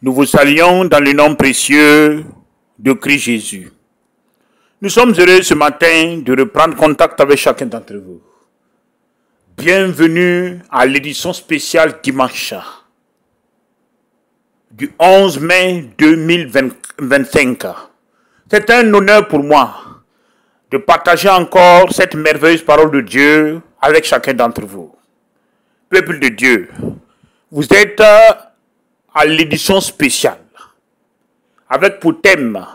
Nous vous saluons dans le nom précieux de Christ Jésus. Nous sommes heureux ce matin de reprendre contact avec chacun d'entre vous. Bienvenue à l'édition spéciale dimanche du 11 mai 2025. C'est un honneur pour moi de partager encore cette merveilleuse parole de Dieu avec chacun d'entre vous. Peuple de Dieu, vous êtes à l'édition spéciale avec pour thème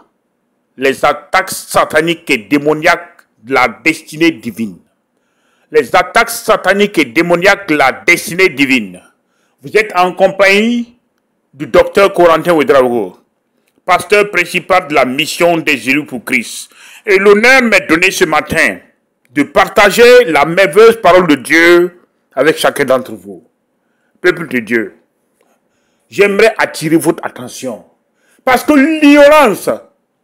les attaques sataniques et démoniaques de la destinée divine. Les attaques sataniques et démoniaques de la destinée divine. Vous êtes en compagnie du docteur Corentin Ouedraogo, pasteur principal de la mission des élus pour Christ. Et l'honneur m'est donné ce matin de partager la merveilleuse parole de Dieu avec chacun d'entre vous. Peuple de Dieu, j'aimerais attirer votre attention. Parce que l'ignorance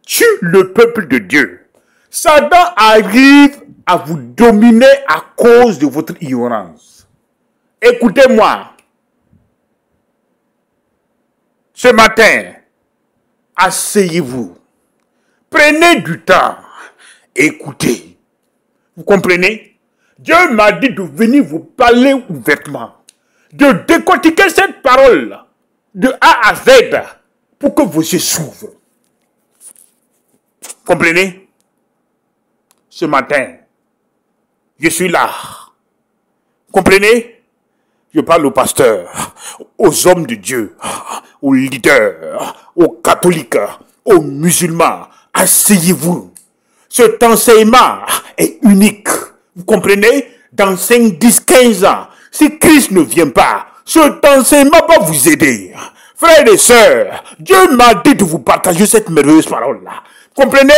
tue le peuple de Dieu. Satan arrive à vous dominer à cause de votre ignorance. Écoutez-moi. Ce matin, asseyez-vous. Prenez du temps. Écoutez. Vous comprenez? Dieu m'a dit de venir vous parler ouvertement. De décortiquer cette parole de A à Z pour que vos yeux s'ouvrent. Comprenez? Ce matin, je suis là. Comprenez? Je parle aux pasteurs, aux hommes de Dieu, aux leaders, aux catholiques, aux musulmans. Asseyez-vous. Cet enseignement est unique. Vous comprenez? Dans 5, 10, 15 ans, si Christ ne vient pas, cet enseignement va vous aider. Frères et sœurs, Dieu m'a dit de vous partager cette merveilleuse parole-là. Comprenez?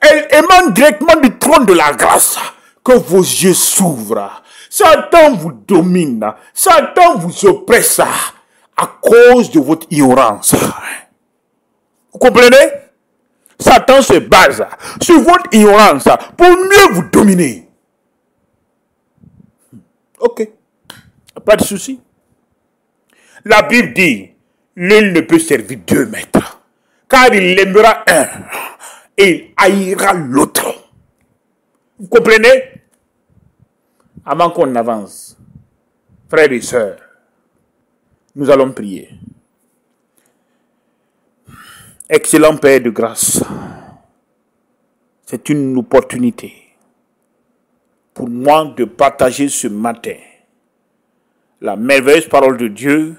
Elle émane directement du trône de la grâce. Que vos yeux s'ouvrent. Satan vous domine. Satan vous oppresse à cause de votre ignorance. Vous comprenez? Satan se base sur votre ignorance pour mieux vous dominer. Ok. Pas de souci. La Bible dit, nul ne peut servir deux maîtres, car il aimera un et il haïra l'autre. Vous comprenez? Avant qu'on avance, frères et sœurs, nous allons prier. Excellent Père de grâce, c'est une opportunité pour moi de partager ce matin la merveilleuse parole de Dieu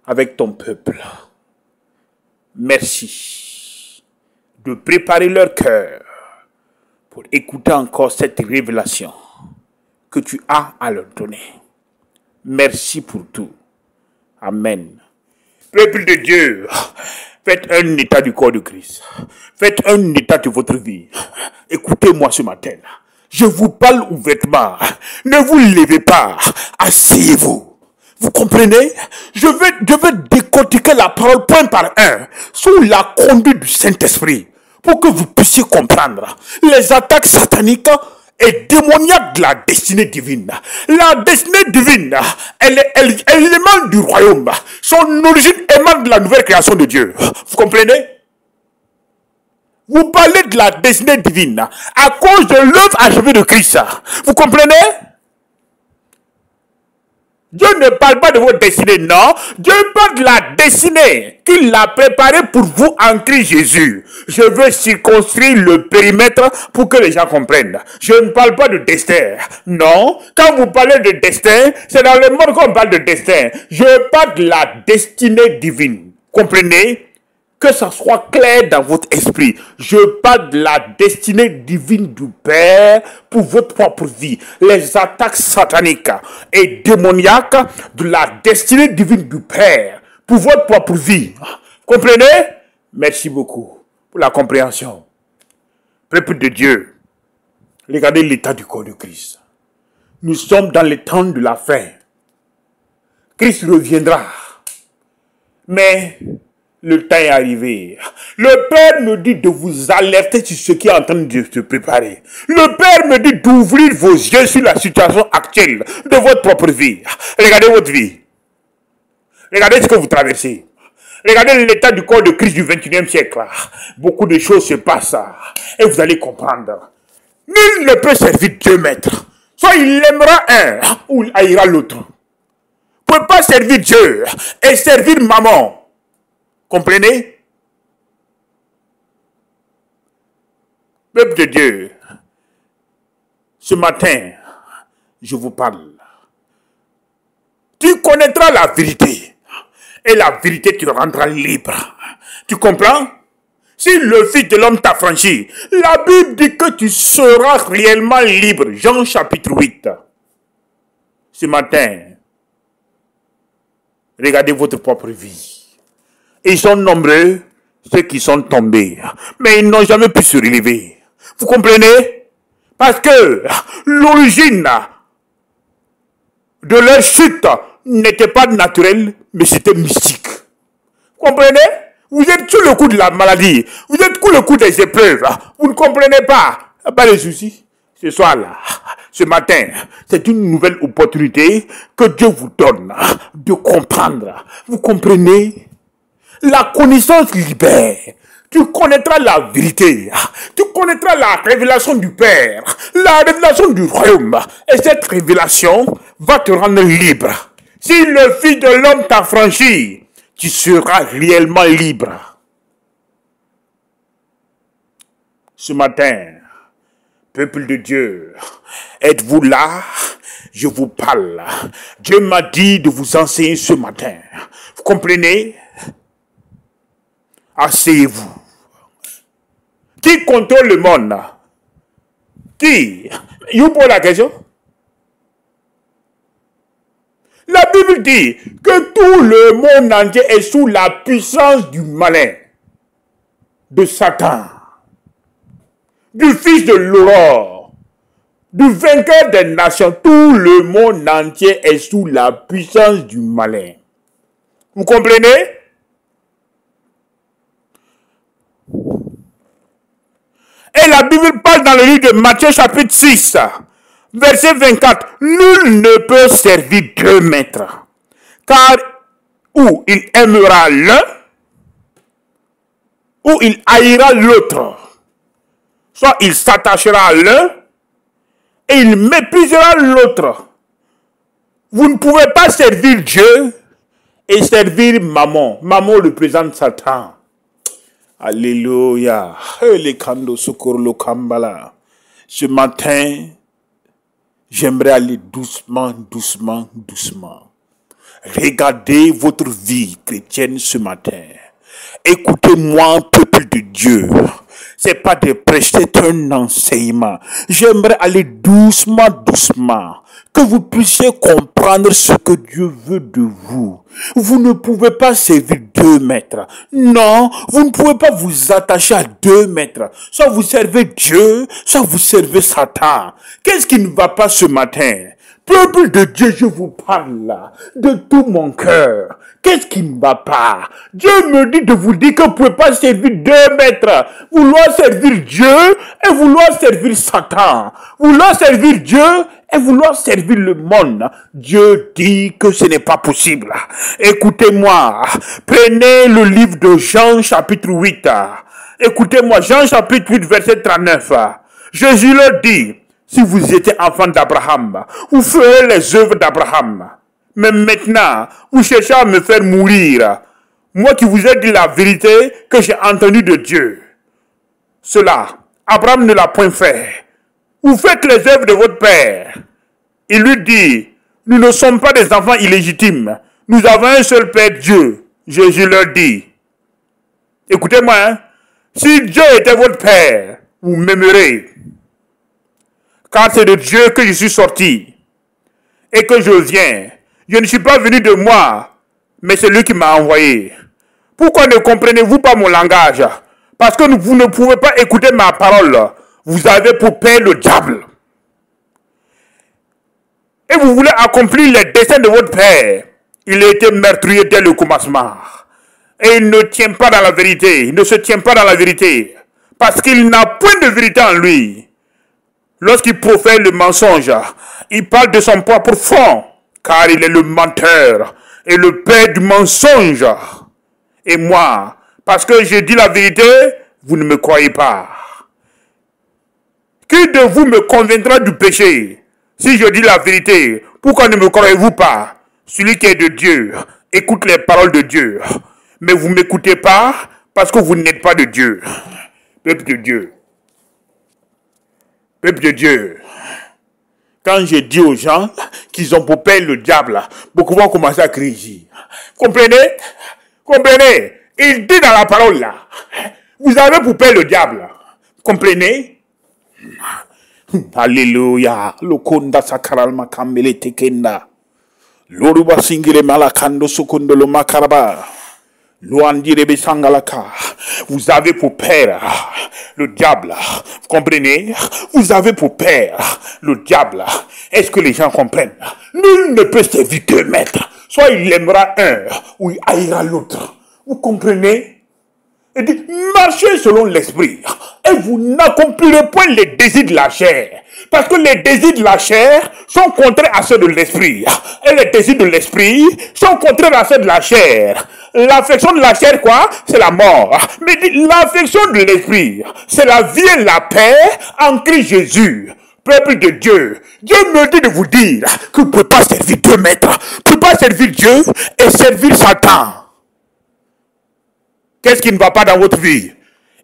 avec ton peuple. Merci de préparer leur cœur pour écouter encore cette révélation que tu as à leur donner. Merci pour tout. Amen. Peuple de Dieu, faites un état du corps de Christ. Faites un état de votre vie. Écoutez-moi ce matin. Je vous parle ouvertement. Ne vous levez pas. Asseyez-vous. Vous comprenez? Je vais décortiquer la parole point par un sous la conduite du Saint-Esprit pour que vous puissiez comprendre les attaques sataniques et démoniaques de la destinée divine. La destinée divine, elle émane du royaume. Son origine émane de la nouvelle création de Dieu. Vous comprenez? Vous parlez de la destinée divine à cause de l'œuvre achevée de Christ. Vous comprenez? Dieu ne parle pas de votre destinée, non. Dieu parle de la destinée qu'il a préparée pour vous en Christ Jésus. Je veux circonscrire le périmètre pour que les gens comprennent. Je ne parle pas de destin. Non. Quand vous parlez de destin, c'est dans le monde qu'on parle de destin. Je parle de la destinée divine. Comprenez? Que ça soit clair dans votre esprit. Je parle de la destinée divine du Père pour votre propre vie. Les attaques sataniques et démoniaques de la destinée divine du Père pour votre propre vie. Comprenez? Merci beaucoup pour la compréhension. Peuple de Dieu, regardez l'état du corps de Christ. Nous sommes dans les temps de la fin. Christ reviendra. Mais le temps est arrivé. Le Père me dit de vous alerter sur ce qui est en train de se préparer. Le Père me dit d'ouvrir vos yeux sur la situation actuelle de votre propre vie. Regardez votre vie. Regardez ce que vous traversez. Regardez l'état du corps de Christ du 21e siècle. Beaucoup de choses se passent. Et vous allez comprendre. Nul ne peut servir deux maîtres. Soit il aimera un ou il haïra l'autre. Vous ne pouvez pas servir Dieu et servir maman. Comprenez? Peuple de Dieu, ce matin, je vous parle. Tu connaîtras la vérité. Et la vérité te rendra libre. Tu comprends? Si le Fils de l'homme t'a franchi, la Bible dit que tu seras réellement libre. Jean chapitre 8. Ce matin, regardez votre propre vie. Ils sont nombreux, ceux qui sont tombés. Mais ils n'ont jamais pu se relever. Vous comprenez? Parce que l'origine de leur chute n'était pas naturelle, mais c'était mystique. Vous comprenez? Vous êtes sous le coup de la maladie. Vous êtes sous le coup des épreuves. Vous ne comprenez pas. Pas de soucis. Ce soir-là, ce matin, c'est une nouvelle opportunité que Dieu vous donne de comprendre. Vous comprenez? La connaissance libère. Tu connaîtras la vérité. Tu connaîtras la révélation du Père. La révélation du royaume. Et cette révélation va te rendre libre. Si le Fils de l'homme t'a franchi, tu seras réellement libre. Ce matin, peuple de Dieu, êtes-vous là? Je vous parle. Dieu m'a dit de vous enseigner ce matin. Vous comprenez? Asseyez-vous. Qui contrôle le monde? Qui? You pose la question? La Bible dit que tout le monde entier est sous la puissance du malin, de Satan, du fils de l'aurore, du vainqueur des nations. Tout le monde entier est sous la puissance du malin. Vous comprenez? Et la Bible parle dans le livre de Matthieu chapitre 6, verset 24. Nul ne peut servir deux maîtres, car ou il aimera l'un, ou il haïra l'autre. Soit il s'attachera à l'un, et il méprisera l'autre. Vous ne pouvez pas servir Dieu et servir maman. Maman représente Satan. Alléluia. Ce matin, j'aimerais aller doucement, doucement, doucement. Regardez votre vie chrétienne ce matin. Écoutez-moi, peuple de Dieu. C'est pas de prêcher un enseignement. J'aimerais aller doucement, doucement. Que vous puissiez comprendre ce que Dieu veut de vous. Vous ne pouvez pas servir deux maîtres. Non, vous ne pouvez pas vous attacher à deux maîtres. Soit vous servez Dieu, soit vous servez Satan. Qu'est-ce qui ne va pas ce matin? Peuple de Dieu, je vous parle là, de tout mon cœur. Qu'est-ce qui ne va pas? Dieu me dit de vous dire que vous ne pouvez pas servir deux maîtres. Vouloir servir Dieu et vouloir servir Satan. Vouloir servir Dieu et vouloir servir le monde. Dieu dit que ce n'est pas possible. Écoutez-moi. Prenez le livre de Jean chapitre 8. Écoutez-moi, Jean chapitre 8 verset 39. Jésus leur dit, si vous étiez enfant d'Abraham, vous ferez les œuvres d'Abraham. Mais maintenant, vous cherchez à me faire mourir. Moi qui vous ai dit la vérité que j'ai entendue de Dieu. Cela, Abraham ne l'a point fait. Vous faites les œuvres de votre père. Il lui dit, nous ne sommes pas des enfants illégitimes. Nous avons un seul Père, Dieu. Jésus leur dit, écoutez-moi, hein, si Dieu était votre Père, vous m'aimerez. Car c'est de Dieu que je suis sorti et que je viens. Je ne suis pas venu de moi, mais c'est lui qui m'a envoyé. Pourquoi ne comprenez-vous pas mon langage? Parce que vous ne pouvez pas écouter ma parole. Vous avez pour père le diable. Et vous voulez accomplir les desseins de votre père. Il a été meurtrier dès le commencement. Et il ne tient pas dans la vérité. Il ne se tient pas dans la vérité. Parce qu'il n'a point de vérité en lui. Lorsqu'il profère le mensonge, il parle de son propre fond, car il est le menteur est le père du mensonge. Et moi, parce que je dis la vérité, vous ne me croyez pas. Qui de vous me convaincra du péché? Si je dis la vérité, pourquoi ne me croyez-vous pas? Celui qui est de Dieu écoute les paroles de Dieu. Mais vous ne m'écoutez pas parce que vous n'êtes pas de Dieu. Peuple de Dieu. Peuple de Dieu. Quand je dis aux gens qu'ils ont pour père le diable, beaucoup vont commencer à crier. Comprenez? Comprenez? Il dit dans la parole là, vous avez pour père le diable. Comprenez? Alléluia. Lokonda sakaral makambele tekenda. Loruba singire malakando sukundo lo makaraba. Loandire sangalaka. Vous avez pour père le diable. Vous comprenez? Vous avez pour père le diable. Est-ce que les gens comprennent? Nul ne peut servir deux maîtres. Soit il aimera un ou il haïra l'autre. Vous comprenez? Il dit, marchez selon l'esprit et vous n'accomplirez point les désirs de la chair. Parce que les désirs de la chair sont contraires à ceux de l'esprit. Et les désirs de l'esprit sont contraires à ceux de la chair. L'affection de la chair, quoi? C'est la mort. Mais l'affection de l'esprit, c'est la vie et la paix en Christ Jésus. Peuple de Dieu, Dieu me dit de vous dire que vous ne pouvez pas servir deux maîtres. Vous ne pouvez pas servir Dieu et servir Satan. Qu'est-ce qui ne va pas dans votre vie?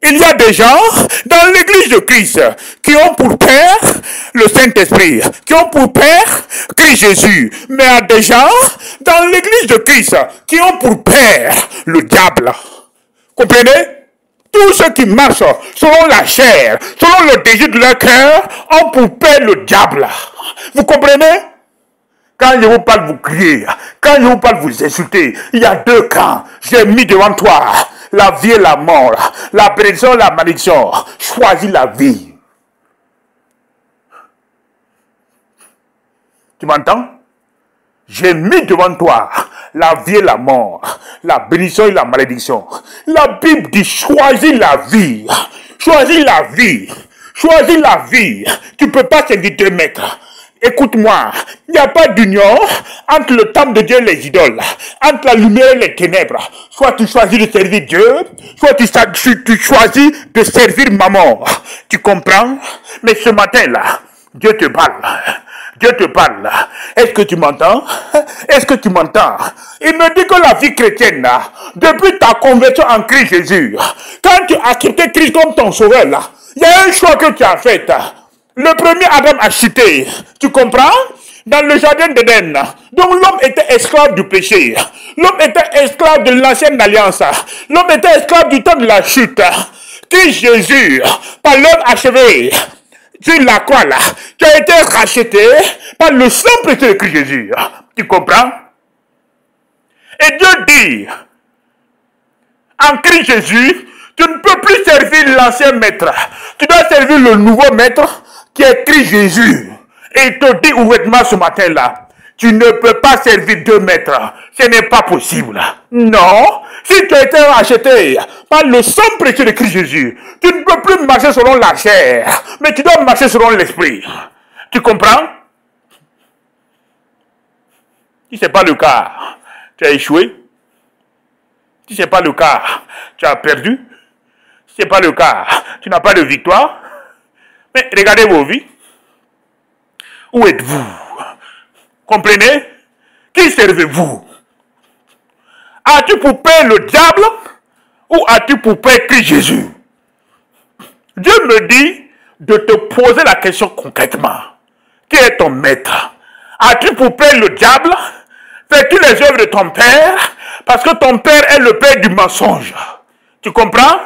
Il y a des gens dans l'église de Christ qui ont pour père le Saint-Esprit, qui ont pour père Christ Jésus. Mais il y a des gens dans l'église de Christ qui ont pour père le diable. Comprenez? Tous ceux qui marchent selon la chair, selon le désir de leur cœur, ont pour père le diable. Vous comprenez? Quand je vous parle, vous criez. Quand je vous parle, vous insultez. Il y a deux camps. J'ai mis devant toi la vie et la mort, la bénédiction et la malédiction. Choisis la vie. Tu m'entends? J'ai mis devant toi la vie et la mort, la bénédiction et la malédiction. La Bible dit choisis la vie. Choisis la vie. Choisis la vie. Tu ne peux pas servir deux maîtres. Écoute-moi, il n'y a pas d'union entre le temple de Dieu et les idoles, entre la lumière et les ténèbres. Soit tu choisis de servir Dieu, soit tu choisis de servir maman. Tu comprends? Mais ce matin-là, Dieu te parle. Dieu te parle. Est-ce que tu m'entends? Est-ce que tu m'entends? Il me dit que la vie chrétienne, là, depuis ta conversion en Christ Jésus, quand tu as accepté Christ comme ton sauveur, là, il y a un choix que tu as fait. Le premier Adam a chuté. Tu comprends? Dans le jardin d'Éden. Donc l'homme était esclave du péché. L'homme était esclave de l'ancienne alliance. L'homme était esclave du temps de la chute. Christ Jésus, par l'homme achevé, sur la croix là, tu as été racheté par le sang précieux de Christ Jésus. Tu comprends? Et Dieu dit, en Christ Jésus, tu ne peux plus servir l'ancien maître. Tu dois servir le nouveau maître qui est Christ Jésus. Et il te dit ouvertement ce matin-là, tu ne peux pas servir deux maîtres. Ce n'est pas possible. Non. Si tu as été racheté par le sang précieux de Christ Jésus, tu ne peux plus marcher selon la chair, mais tu dois marcher selon l'esprit. Tu comprends? Si ce n'est pas le cas, tu as échoué. Si ce n'est pas le cas, tu as perdu. Si ce n'est pas le cas, tu n'as pas de victoire. Mais regardez vos vies. Où êtes-vous? Comprenez? Qui servez-vous? As-tu pour père le diable ou as-tu pour père Christ Jésus? Dieu me dit de te poser la question concrètement. Qui est ton maître? As-tu pour père le diable? Fais-tu les œuvres de ton père? Parce que ton père est le père du mensonge. Tu comprends?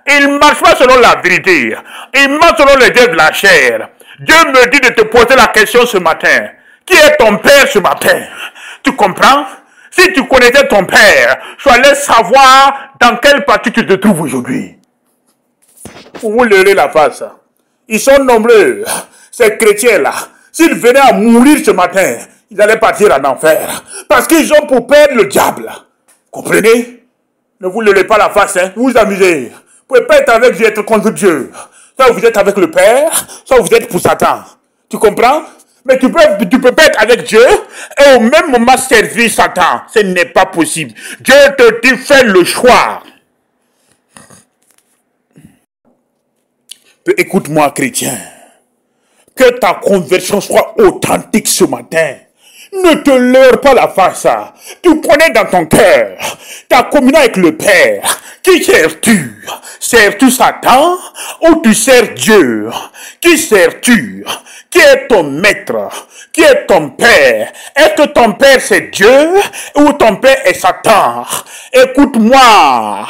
Il ne marche pas selon la vérité. Il marche selon les œuvres de la chair. Dieu me dit de te poser la question ce matin. Qui est ton père ce matin? Tu comprends? Si tu connaissais ton père, tu allais savoir dans quelle partie tu te trouves aujourd'hui. Vous vous leurrez la face. Ils sont nombreux, ces chrétiens-là. S'ils venaient à mourir ce matin, ils allaient partir en enfer. Parce qu'ils ont pour père le diable. Comprenez? Ne vous leurrez pas la face, hein? Vous vous amusez. Vous ne pouvez pas être avec Dieu, être contre Dieu. Soit vous êtes avec le Père, soit vous êtes pour Satan. Tu comprends? Mais tu peux pas être avec Dieu et au même moment servir Satan. Ce n'est pas possible. Dieu te dit, fais le choix. Écoute-moi, chrétien. Que ta conversion soit authentique ce matin. Ne te leurre pas la face. Tu connais dans ton cœur ta communion avec le Père. Qui sers-tu? Sers-tu Satan ou tu sers Dieu? Qui sers-tu? Qui est ton maître? Qui est ton Père? Est-ce que ton Père c'est Dieu ou ton Père est Satan? Écoute-moi.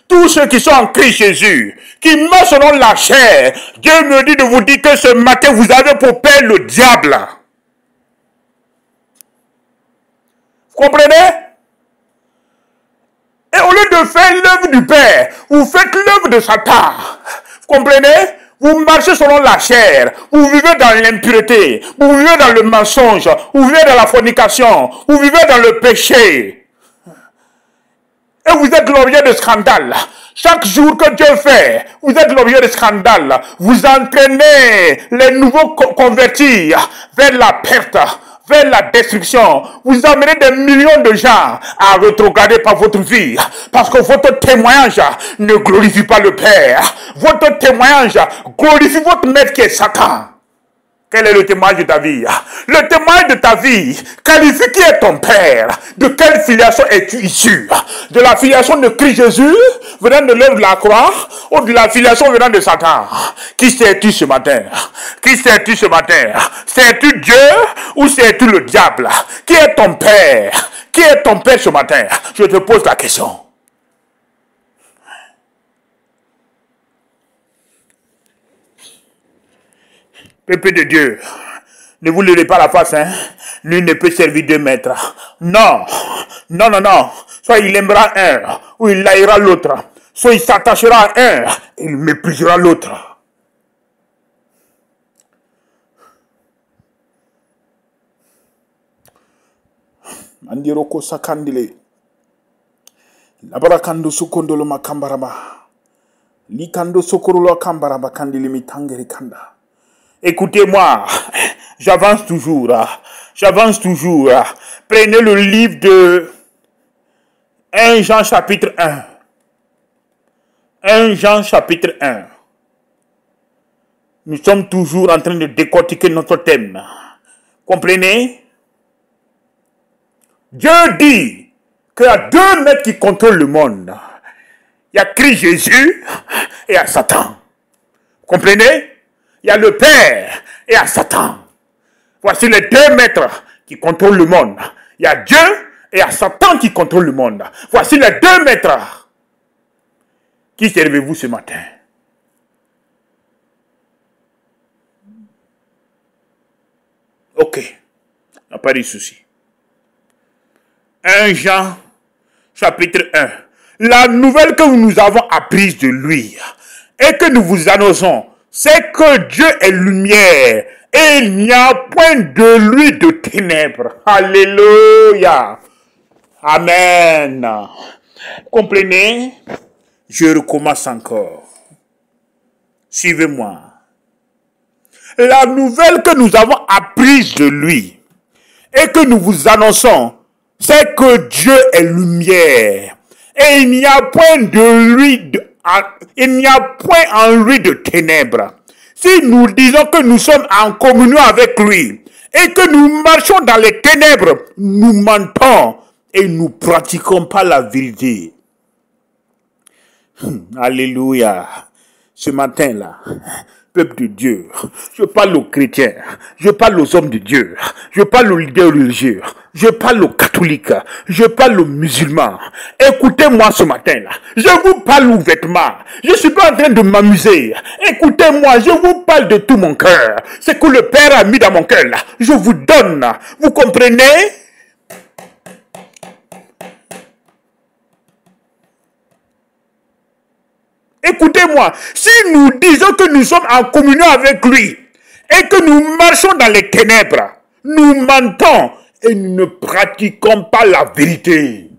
Tous ceux qui sont en Christ Jésus, qui meurent selon la chair, Dieu me dit de vous dire que ce matin vous avez pour père le diable. Vous comprenez? Et au lieu de faire l'œuvre du Père, vous faites l'œuvre de Satan. Vous comprenez? Vous marchez selon la chair, vous vivez dans l'impureté, vous vivez dans le mensonge, vous vivez dans la fornication, vous vivez dans le péché. Et vous êtes l'objet de scandale. Chaque jour que Dieu fait, vous êtes l'objet de scandale. Vous entraînez les nouveaux convertis vers la perte, vers la destruction. Vous amenez des millions de gens à rétrograder par votre vie. Parce que votre témoignage ne glorifie pas le Père. Votre témoignage glorifie votre maître qui est Satan. Quel est le témoignage de ta vie? Le témoignage de ta vie qualifie qui est ton Père. De quelle filiation es-tu issu? De la filiation de Christ Jésus, venant de l'œuvre de la croix, ou de la filiation venant de Satan? Qui sais-tu ce matin? Qui sais-tu ce matin? Sais-tu Dieu ou sais-tu le diable? Qui est ton Père? Qui est ton Père ce matin? Je te pose la question. Peuple de Dieu, ne vous levez pas la face, hein. Nul ne peut servir deux maîtres. Non, non, non, non. Soit il aimera un, ou il haïra l'autre. Soit il s'attachera à un, et il méprisera l'autre. Mandiroko sakandile. Labarakando sukondolo makambaraba. Likando sokorolo kambaraba kandili mitangeri kanda. Écoutez-moi, j'avance toujours. Prenez le livre de 1 Jean chapitre 1. 1 Jean chapitre 1. Nous sommes toujours en train de décortiquer notre thème. Comprenez? Dieu dit qu'il y a deux maîtres qui contrôlent le monde. Il y a Christ Jésus et il y a Satan. Comprenez? Il y a le Père et il y a Satan. Voici les deux maîtres qui contrôlent le monde. Il y a Dieu et il y a Satan qui contrôle le monde. Voici les deux maîtres. Qui servez-vous ce matin? Ok. Il n'y a pas de souci. 1 Jean, chapitre 1. La nouvelle que nous avons apprise de lui et que nous vous annonçons, c'est que Dieu est lumière et il n'y a point de lui de ténèbres. Alléluia. Amen. Comprenez? Je recommence encore. Suivez-moi. La nouvelle que nous avons apprise de lui et que nous vous annonçons, c'est que Dieu est lumière et il n'y a point de lui il n'y a point en lui de ténèbres. Si nous disons que nous sommes en communion avec lui et que nous marchons dans les ténèbres, nous mentons et nous pratiquons pas la vérité. Alléluia. Ce matin-là, peuple de Dieu, je parle aux chrétiens, je parle aux hommes de Dieu, je parle aux leaders religieux, je parle aux catholiques, je parle aux musulmans. Écoutez-moi ce matin-là, je vous parle ouvertement, je ne suis pas en train de m'amuser. Écoutez-moi, je vous parle de tout mon cœur. Ce que le Père a mis dans mon cœur là, je vous donne. Vous comprenez? Écoutez-moi, si nous disons que nous sommes en communion avec lui et que nous marchons dans les ténèbres, nous mentons et nous ne pratiquons pas la vérité.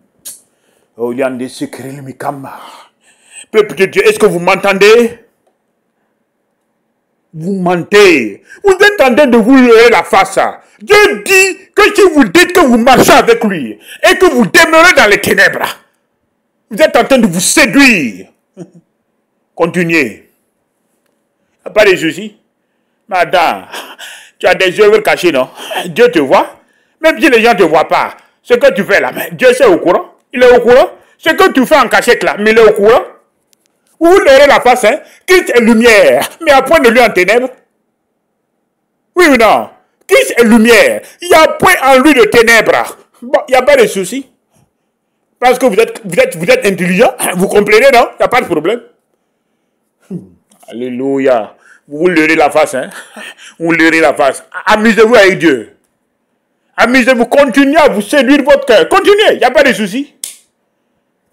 Oh, il y a des secrets, Mikama. Peuple de Dieu, est-ce que vous m'entendez? Vous mentez. Vous êtes en train de vous leurrer la face. Dieu dit que si vous dites que vous marchez avec lui et que vous demeurez dans les ténèbres, vous êtes en train de vous séduire. Continuez. Pas de soucis. Madame, tu as des œuvres cachées, non? Dieu te voit. Même si les gens ne te voient pas, ce que tu fais là, mais Dieu est au courant. Il est au courant. Ce que tu fais en cachette là, mais il est au courant. Vous vous leurrez la face, hein? Christ est lumière, mais à point de lui en ténèbres. Oui ou non? Christ est lumière, il n'y a point en lui de ténèbres. Bon, il n'y a pas de souci. Parce que vous êtes intelligent, vous comprenez, non? Il n'y a pas de problème. Alléluia. Vous vous leurrez la face, hein? Vous leurrez la face. Amusez-vous avec Dieu. Amusez-vous, continuez à vous séduire votre cœur. Continuez, il n'y a pas de souci.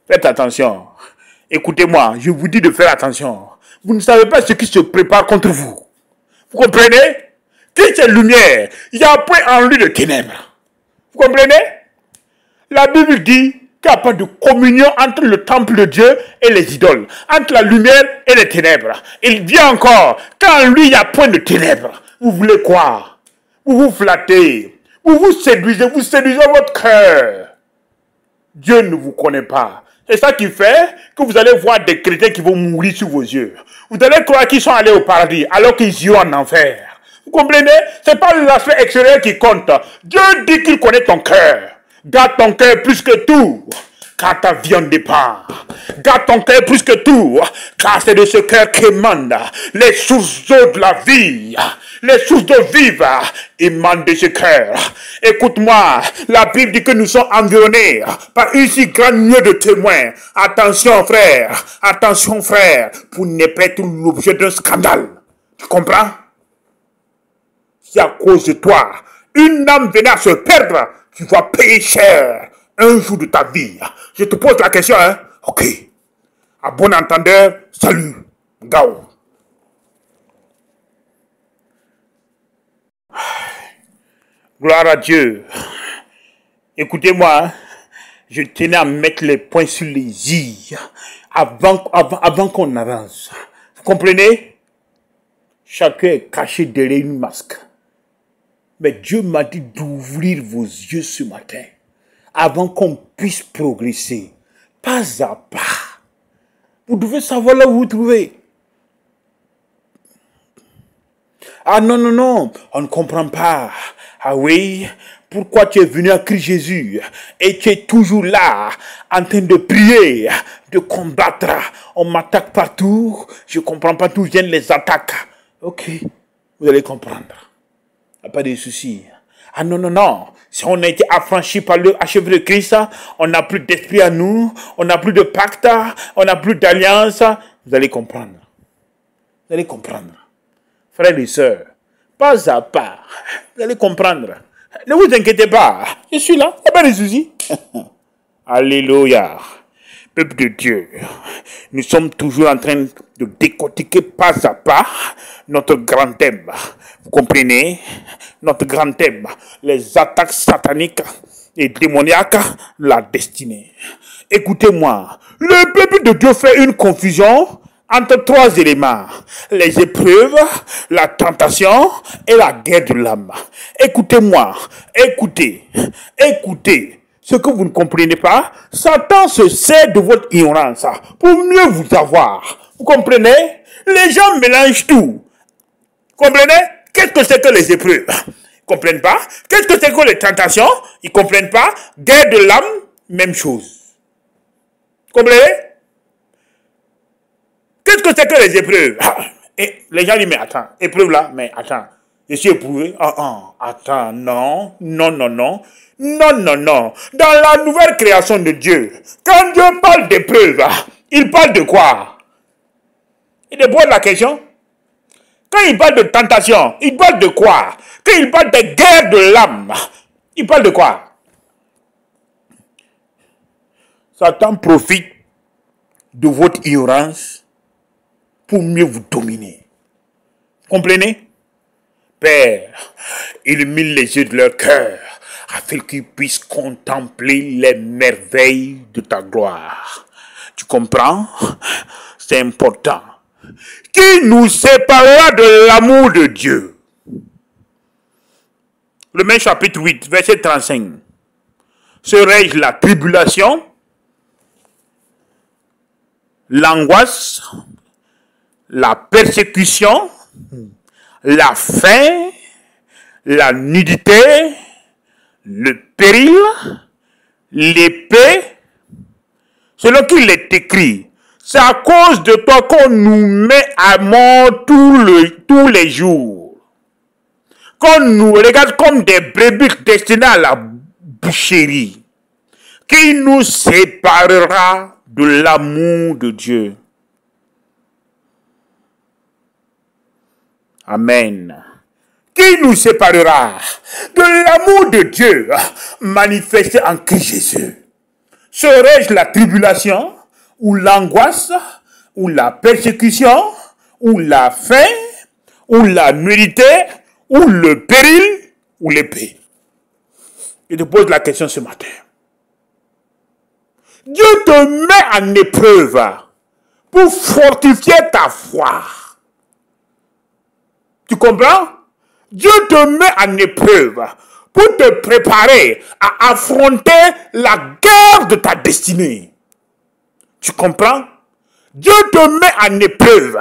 Faites attention. Écoutez-moi, je vous dis de faire attention. Vous ne savez pas ce qui se prépare contre vous. Vous comprenez? Christ est lumière. Il n'y a point en lui de ténèbres. Vous comprenez? La Bible dit qu'il n'y a pas de communion entre le temple de Dieu et les idoles. Entre la lumière et les ténèbres. Il dit encore qu'en lui, il n'y a point de ténèbres. Vous voulez quoi? Vous vous flattez. Vous séduisez votre cœur. Dieu ne vous connaît pas. C'est ça qui fait que vous allez voir des chrétiens qui vont mourir sous vos yeux. Vous allez croire qu'ils sont allés au paradis alors qu'ils iront en enfer. Vous comprenez? Ce n'est pas l'aspect extérieur qui compte. Dieu dit qu'il connaît ton cœur. Garde ton cœur plus que tout, car ta vie en dépend. Garde ton cœur plus que tout, car c'est de ce cœur qu'émanent les sources d'eau de la vie. Les sources d'eau vives émanent de ce cœur. Écoute-moi, la Bible dit que nous sommes environnés par une si grande nuée de témoins. Attention frère, pour ne pas être l'objet d'un scandale. Tu comprends? Si à cause de toi, une âme venait à se perdre, tu vas payer cher un jour de ta vie. Je te pose la question, hein? Ok. À bon entendeur, salut. Gao. Gloire à Dieu. Écoutez-moi, je tenais à mettre les points sur les i avant qu'on avance. Vous comprenez? Chacun est caché derrière une masque. Mais Dieu m'a dit d'ouvrir vos yeux ce matin avant qu'on puisse progresser, pas à pas. Vous devez savoir là où vous trouvez. Ah non, on ne comprend pas. Ah oui, pourquoi tu es venu à Christ Jésus et tu es toujours là, en train de prier, de combattre. On m'attaque partout, je ne comprends pas d'où viennent les attaques. Ok, vous allez comprendre. Il n'y a pas de souci. Ah non. Si on a été affranchi par le achèvre de Christ, on n'a plus d'esprit à nous, on n'a plus de pacte, on n'a plus d'alliance. Vous allez comprendre. Vous allez comprendre. Frères et sœurs, pas à pas, vous allez comprendre. Ne vous inquiétez pas, je suis là, il n'y a pas de souci. Alléluia. Peuple de Dieu, nous sommes toujours en train de décortiquer pas à pas notre grand thème. Vous comprenez? Notre grand thème, les attaques sataniques et démoniaques, la destinée. Écoutez-moi, le peuple de Dieu fait une confusion entre trois éléments, les épreuves, la tentation et la guerre de l'âme. Écoutez-moi, écoutez. Ce que vous ne comprenez pas, Satan se sert de votre ignorance pour mieux vous avoir. Vous comprenez? Les gens mélangent tout. Comprenez? Qu'est-ce que c'est que les épreuves? Ils ne comprennent pas. Qu'est-ce que c'est que les tentations? Ils ne comprennent pas. Guerre de l'âme, même chose. Comprenez? Qu'est-ce que c'est que les épreuves? Et les gens disent, mais attends, épreuve là, mais attends, je suis éprouvé. Attends, non. Dans la nouvelle création de Dieu, quand Dieu parle d'épreuve, il parle de quoi? Il pose la question. Quand il parle de tentation, il parle de quoi? Quand il parle de guerre de l'âme, il parle de quoi? Satan profite de votre ignorance pour mieux vous dominer. Comprenez? Père, illumine les yeux de leur cœur afin qu'ils puissent contempler les merveilles de ta gloire. Tu comprends? C'est important. Qui nous séparera de l'amour de Dieu? Romains chapitre 8, verset 35. Serais-je la tribulation, l'angoisse, la persécution, la faim, la nudité, le péril, l'épée? Selon qu'il est écrit, c'est à cause de toi qu'on nous met à mort tous les jours. Qu'on nous regarde comme des brebis destinées à la boucherie. Qui nous séparera de l'amour de Dieu? Amen. Qui nous séparera de l'amour de Dieu manifesté en Christ Jésus? Serais-je la tribulation, ou l'angoisse, ou la persécution, ou la faim, ou la nudité, ou le péril, ou l'épée? Je te pose la question ce matin. Dieu te met en épreuve pour fortifier ta foi. Tu comprends? Dieu te met en épreuve pour te préparer à affronter la guerre de ta destinée. Tu comprends? Dieu te met en épreuve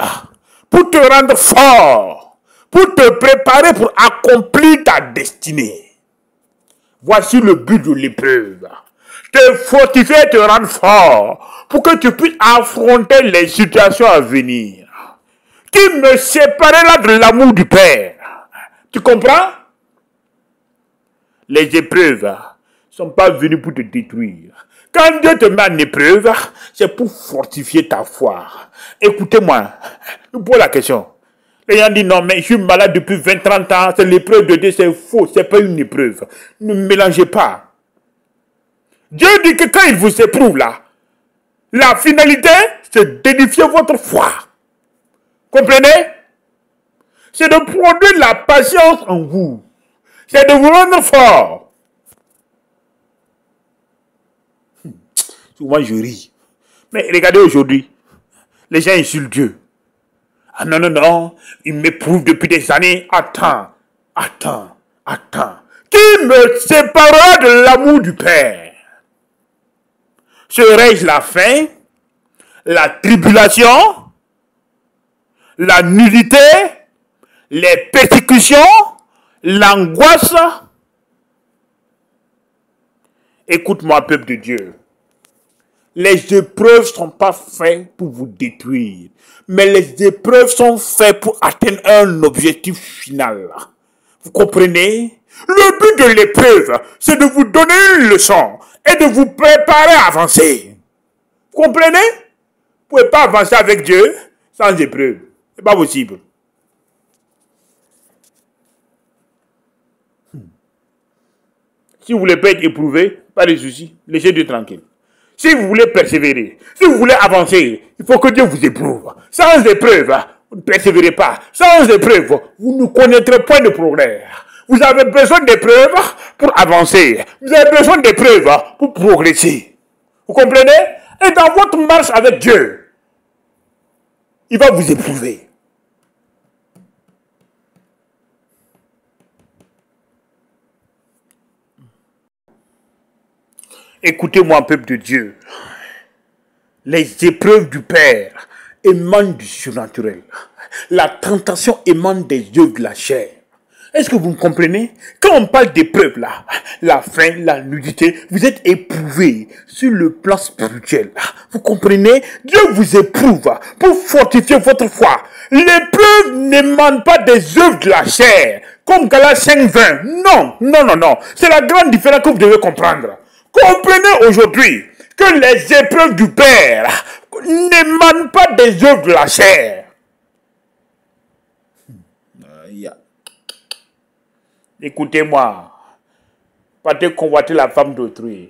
pour te rendre fort, pour te préparer pour accomplir ta destinée. Voici le but de l'épreuve. Te fortifier, te rendre fort, pour que tu puisses affronter les situations à venir. Qui me séparera de l'amour du Père? Tu comprends? Les épreuves ne sont pas venues pour te détruire. Quand Dieu te met en épreuve, c'est pour fortifier ta foi. Écoutez-moi, je vous pose la question. Les gens disent non, mais je suis malade depuis 20-30 ans, c'est l'épreuve de Dieu, c'est faux, c'est pas une épreuve. Ne mélangez pas. Dieu dit que quand il vous éprouve là, la finalité, c'est d'édifier votre foi. Comprenez? C'est de produire la patience en vous. C'est de vous rendre fort. Souvent je ris. Mais regardez aujourd'hui, les gens insultent Dieu. Ah non, non, non, il m'éprouve depuis des années. Attends. Qui me séparera de l'amour du Père? Serais-je la faim, la tribulation, la nudité, les persécutions, l'angoisse? Écoute-moi, peuple de Dieu. Les épreuves ne sont pas faites pour vous détruire, mais les épreuves sont faites pour atteindre un objectif final. Vous comprenez? Le but de l'épreuve, c'est de vous donner une leçon et de vous préparer à avancer. Vous comprenez? Vous ne pouvez pas avancer avec Dieu sans épreuve. Ce n'est pas possible. Si vous ne voulez pas être éprouvé, pas de souci, laissez Dieu tranquille. Si vous voulez persévérer, si vous voulez avancer, il faut que Dieu vous éprouve. Sans épreuve, vous ne persévérez pas. Sans épreuve, vous ne connaîtrez point de progrès. Vous avez besoin d'épreuves pour avancer. Vous avez besoin d'épreuves pour progresser. Vous comprenez? Et dans votre marche avec Dieu, il va vous éprouver. Écoutez-moi, peuple de Dieu. Les épreuves du Père émanent du surnaturel. La tentation émane des œuvres de la chair. Est-ce que vous me comprenez? Quand on parle d'épreuves là, la faim, la nudité, vous êtes éprouvés sur le plan spirituel. Vous comprenez? Dieu vous éprouve pour fortifier votre foi. L'épreuve n'émane pas des œuvres de la chair, comme Galates 5:20. Non. C'est la grande différence que vous devez comprendre. Comprenez aujourd'hui que les épreuves du Père n'émanent pas des œuvres de la chair. Écoutez-moi, partez convoiter la femme d'autrui.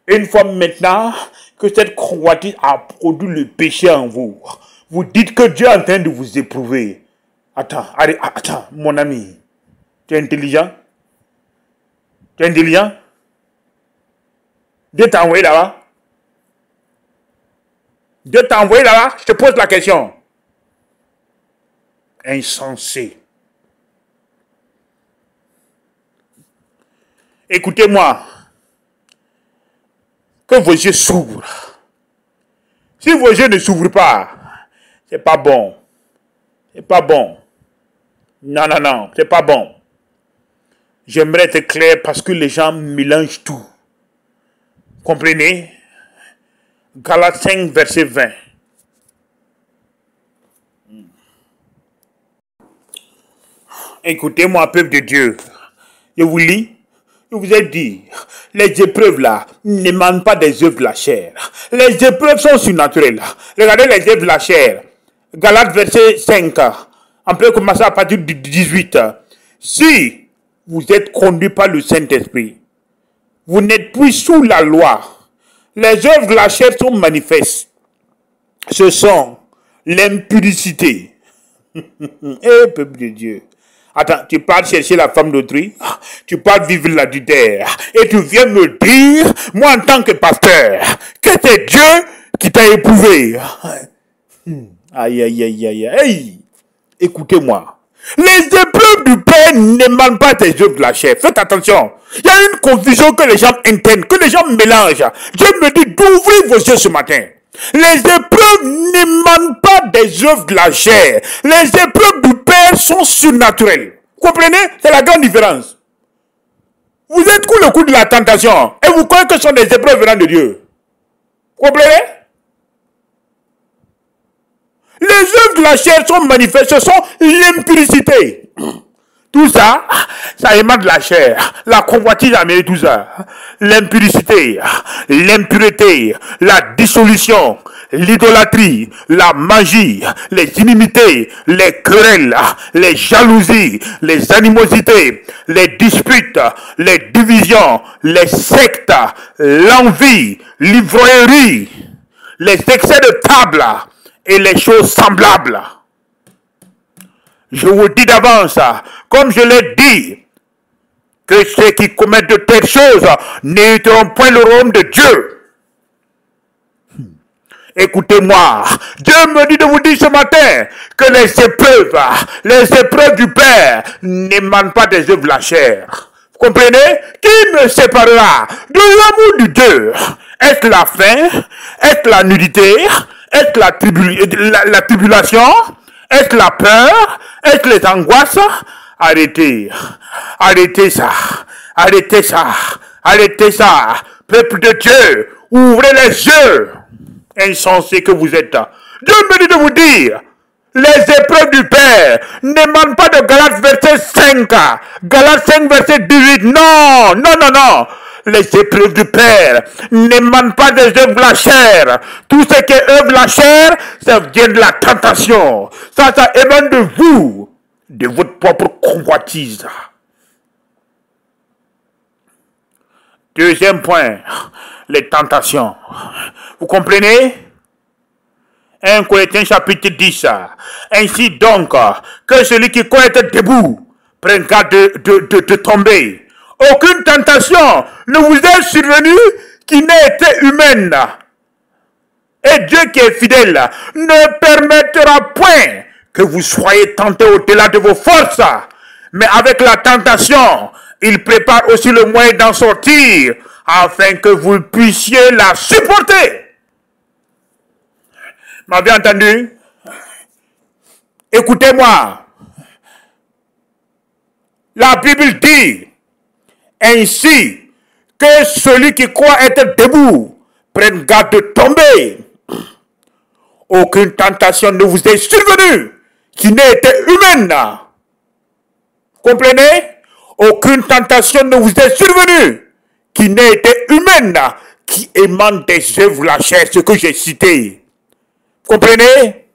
Une fois maintenant que cette convoitise a produit le péché en vous, vous dites que Dieu est en train de vous éprouver. Attends, mon ami. Tu es intelligent? Dieu t'a envoyé là-bas? Je te pose la question. Insensé. Écoutez-moi. Que vos yeux s'ouvrent. Si vos yeux ne s'ouvrent pas, c'est pas bon. C'est pas bon. Non, non, non, c'est pas bon. J'aimerais être clair parce que les gens mélangent tout. Comprenez? Galates 5, verset 20. Écoutez-moi, peuple de Dieu. Je vous lis. Je vous ai dit, les épreuves là ne demandent pas des œuvres de la chair. Les épreuves sont surnaturelles. Regardez les œuvres de la chair. Galates verset 5. On peut commencer à partir du 18. Si vous êtes conduit par le Saint-Esprit, vous n'êtes plus sous la loi. Les œuvres de la chair sont manifestes. Ce sont l'impudicité. Eh, peuple de Dieu. Attends, tu pars chercher la femme d'autrui, tu pars vivre l'adultère, et tu viens me dire, moi en tant que pasteur, que c'est Dieu qui t'a éprouvé. Aïe, aïe, aïe, aïe, aïe. Écoutez-moi. Les épreuves du Père ne demandent pas des œuvres de la chair. Faites attention. Il y a une confusion que les gens intègrent, que les gens mélangent. Dieu me dit d'ouvrir vos yeux ce matin. Les épreuves ne demandent pas des œuvres de la chair. Les épreuves du Père sont surnaturelles. Vous comprenez? C'est la grande différence. Vous êtes coup le coup de la tentation et vous croyez que ce sont des épreuves venant de Dieu. Vous comprenez? Les œuvres de la chair sont manifestes, ce sont l'impudicité. Tout ça, ça émane de la chair. La convoitise amène tout ça. L'impudicité, l'impureté, la dissolution, l'idolâtrie, la magie, les inimités, les querelles, les jalousies, les animosités, les disputes, les divisions, les sectes, l'envie, l'ivrognerie, les excès de table et les choses semblables. Je vous dis d'avance, comme je l'ai dit, que ceux qui commettent de telles choses n'hériteront point le royaume de Dieu. Écoutez-moi, Dieu me dit de vous dire ce matin que les épreuves du Père n'émanent pas des œuvres de la chair. Vous comprenez? Qui me séparera de l'amour de Dieu? Est-ce la faim? Est-ce la nudité? Est-ce la tribulation? Est-ce la peur? Est-ce les angoisses? Arrêtez. Arrêtez ça. Arrêtez ça. Arrêtez ça. Peuple de Dieu, ouvrez les yeux. Insensé que vous êtes. Dieu me dit de vous dire, les épreuves du Père n'émanent pas de Galates verset 5. Galates 5 verset 18. Non, non, non, non. Les épreuves du Père n'émanent pas des œuvres de la chair. Tout ce qui est œuvre de la chair, ça vient de la tentation. Ça émane de vous, de votre propre convoitise. Deuxième point, les tentations. Vous comprenez? 1 Corinthiens chapitre 10. Ainsi donc, que celui qui croit être debout prenne garde de tomber. Aucune tentation ne vous est survenue qui n'ait été humaine. Et Dieu qui est fidèle ne permettra point que vous soyez tentés au-delà de vos forces. Mais avec la tentation, il prépare aussi le moyen d'en sortir afin que vous puissiez la supporter. M'avez entendu? Écoutez-moi. La Bible dit ainsi que celui qui croit être debout prenne garde de tomber. Aucune tentation ne vous est survenue qui n'ait été humaine. Comprenez? Aucune tentation ne vous est survenue qui n'ait été humaine, qui émane des œuvres de la chair, ce que j'ai cité. Comprenez?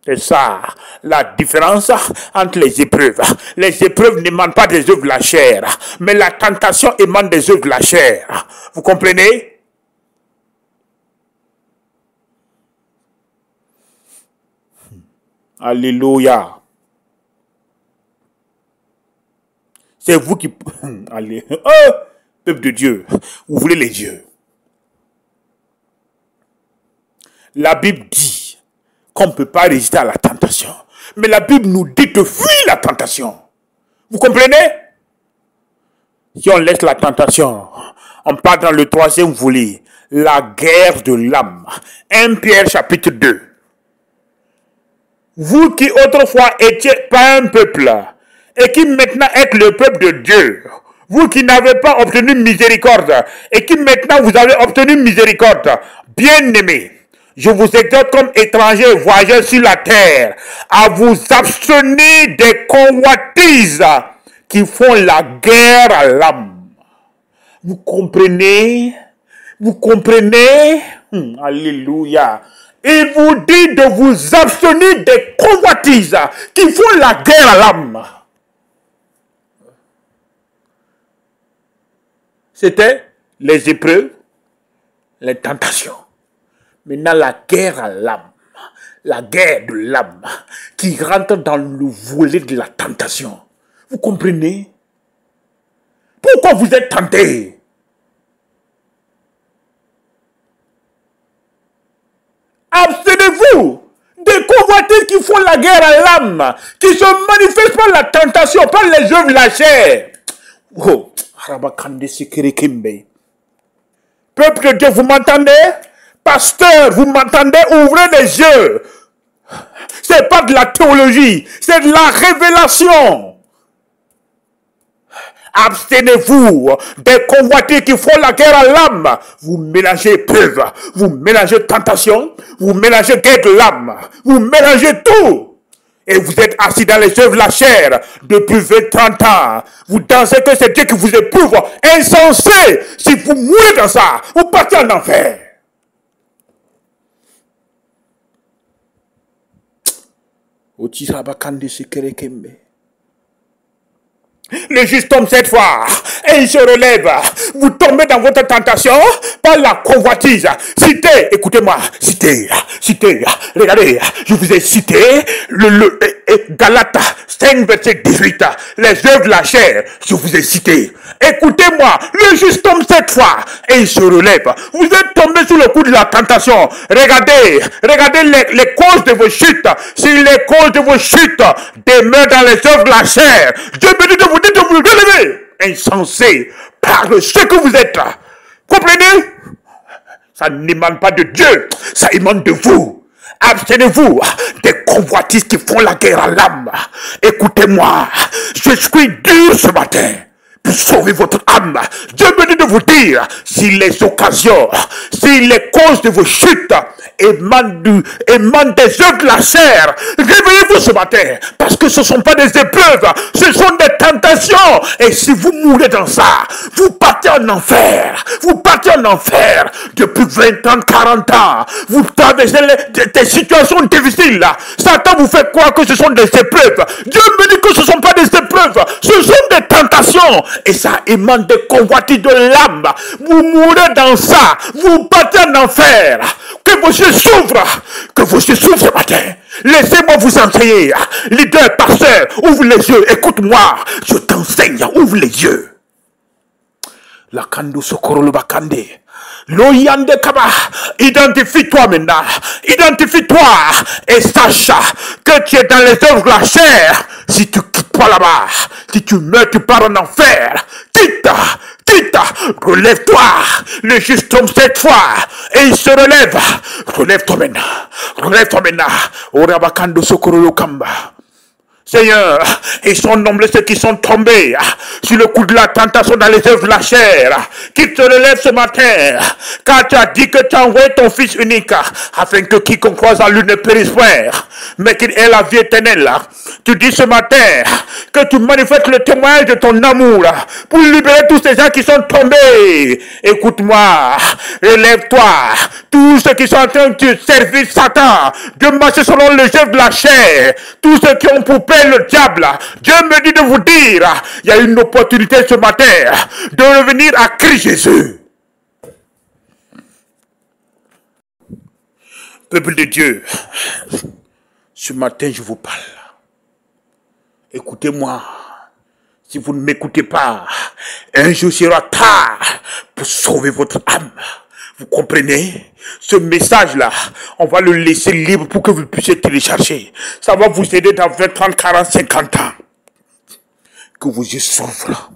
C'est ça, la différence entre les épreuves. Les épreuves n'émanent pas des œuvres de la chair, mais la tentation émane des œuvres de la chair. Vous comprenez? Alléluia. C'est vous qui... Allez. Oh, peuple de Dieu, ouvrez les yeux. La Bible dit qu'on ne peut pas résister à la tentation. Mais la Bible nous dit de fuir la tentation. Vous comprenez? Si on laisse la tentation, on part dans le 3e volet, la guerre de l'âme. 1 Pierre chapitre 2. Vous qui autrefois étiez pas un peuple, et qui maintenant êtes le peuple de Dieu, vous qui n'avez pas obtenu miséricorde, et qui maintenant vous avez obtenu miséricorde, bien-aimés, je vous exhorte comme étrangers et voyageurs sur la terre, à vous abstenir des convoitises qui font la guerre à l'âme. Vous comprenez? Vous comprenez? Alléluia. Il vous dit de vous abstenir des convoitises qui font la guerre à l'âme. C'était les épreuves, les tentations. Maintenant, la guerre à l'âme. La guerre de l'âme qui rentre dans le volet de la tentation. Vous comprenez? Pourquoi vous êtes tenté? Abstenez-vous des convoitises qui font la guerre à l'âme, qui se manifestent par la tentation, par les œuvres de la chair. Oh, peuple de Dieu, vous m'entendez? Pasteur, vous m'entendez? Ouvrez les yeux. C'est pas de la théologie, c'est de la révélation. Abstenez-vous des convoitises qui font la guerre à l'âme. Vous mélangez épreuve, vous mélangez tentation, vous mélangez guerre de l'âme, vous mélangez tout. Et vous êtes assis dans les œuvres de la chair depuis 20-30 ans. Vous dansez que c'est Dieu qui vous éprouve. Insensé, si vous mourrez dans ça, vous partez en enfer. Le juste tombe cette fois et il se relève. Vous tombez dans votre tentation par la convoitise. Citez, écoutez-moi, citez. Regardez, je vous ai cité le Galates 5 verset 18. Les œuvres de la chair, je vous ai cité. Écoutez-moi, le juste tombe cette fois et il se relève. Vous êtes tombé sous le coup de la tentation. Regardez les causes de vos chutes. Si les causes de vos chutes demeurent dans les œuvres de la chair, Dieu me dit de vous relever. Insensé, par ce que vous êtes. Comprenez? Ça n'émane pas de Dieu, ça émane de vous. Abstenez-vous des convoitises qui font la guerre à l'âme. Écoutez-moi, je suis dur ce matin pour sauver votre âme. Dieu me dit de vous dire, si les occasions, si les causes de vos chutes émanent des œuvres de la chair, réveillez-vous ce matin, parce que ce ne sont pas des épreuves, ce sont des tentations. Et si vous mourrez dans ça, vous partez en enfer. Vous partez en enfer depuis 20 ans, 40 ans. Vous traversez des situations difficiles. Satan vous fait croire que ce sont des épreuves. Dieu me dit que ce ne sont pas des épreuves, ce sont des tentations. Et ça émane des convoitises de l'âme. Vous mourrez dans ça. Vous partez en enfer. Que vos yeux s'ouvrent. Que vos yeux s'ouvrent ce matin. Laissez-moi vous enseigner. Leader, pasteur, ouvre les yeux. Écoute-moi. Je t'enseigne. Ouvre les yeux. La kando sokoro le bakande. L'oyande kaba. Identifie-toi maintenant. Identifie-toi. Et sache que tu es dans les œuvres de la chair. Si tu quittes pas là-bas, si tu meurs, tu pars en enfer. Quitte, relève-toi. Le juste tombe cette fois et il se relève. Relève-toi maintenant. Orabakando sokoro lo kamba. Seigneur, ils sont nombreux ceux qui sont tombés sur le coup de la tentation dans les œuvres de la chair. Qu'ils se relèvent ce matin, car tu as dit que tu as envoyé ton Fils unique, afin que quiconque croise en lui ne périsse point, mais qu'il ait la vie éternelle. Tu dis ce matin que tu manifestes le témoignage de ton amour pour libérer tous ces gens qui sont tombés. Écoute-moi, relève-toi. Tous ceux qui sont en train de servir Satan, de marcher selon les œuvres de la chair, tous ceux qui ont pour père le diable, Dieu me dit de vous dire, il y a une opportunité ce matin de revenir à Christ Jésus. Peuple de Dieu, ce matin je vous parle. Écoutez-moi. Si vous ne m'écoutez pas, un jour sera tard pour sauver votre âme. Vous comprenez? Ce message-là, on va le laisser libre pour que vous puissiez télécharger. Ça va vous aider dans 20, 30, 40, 50 ans. Que vos yeux s'ouvrent.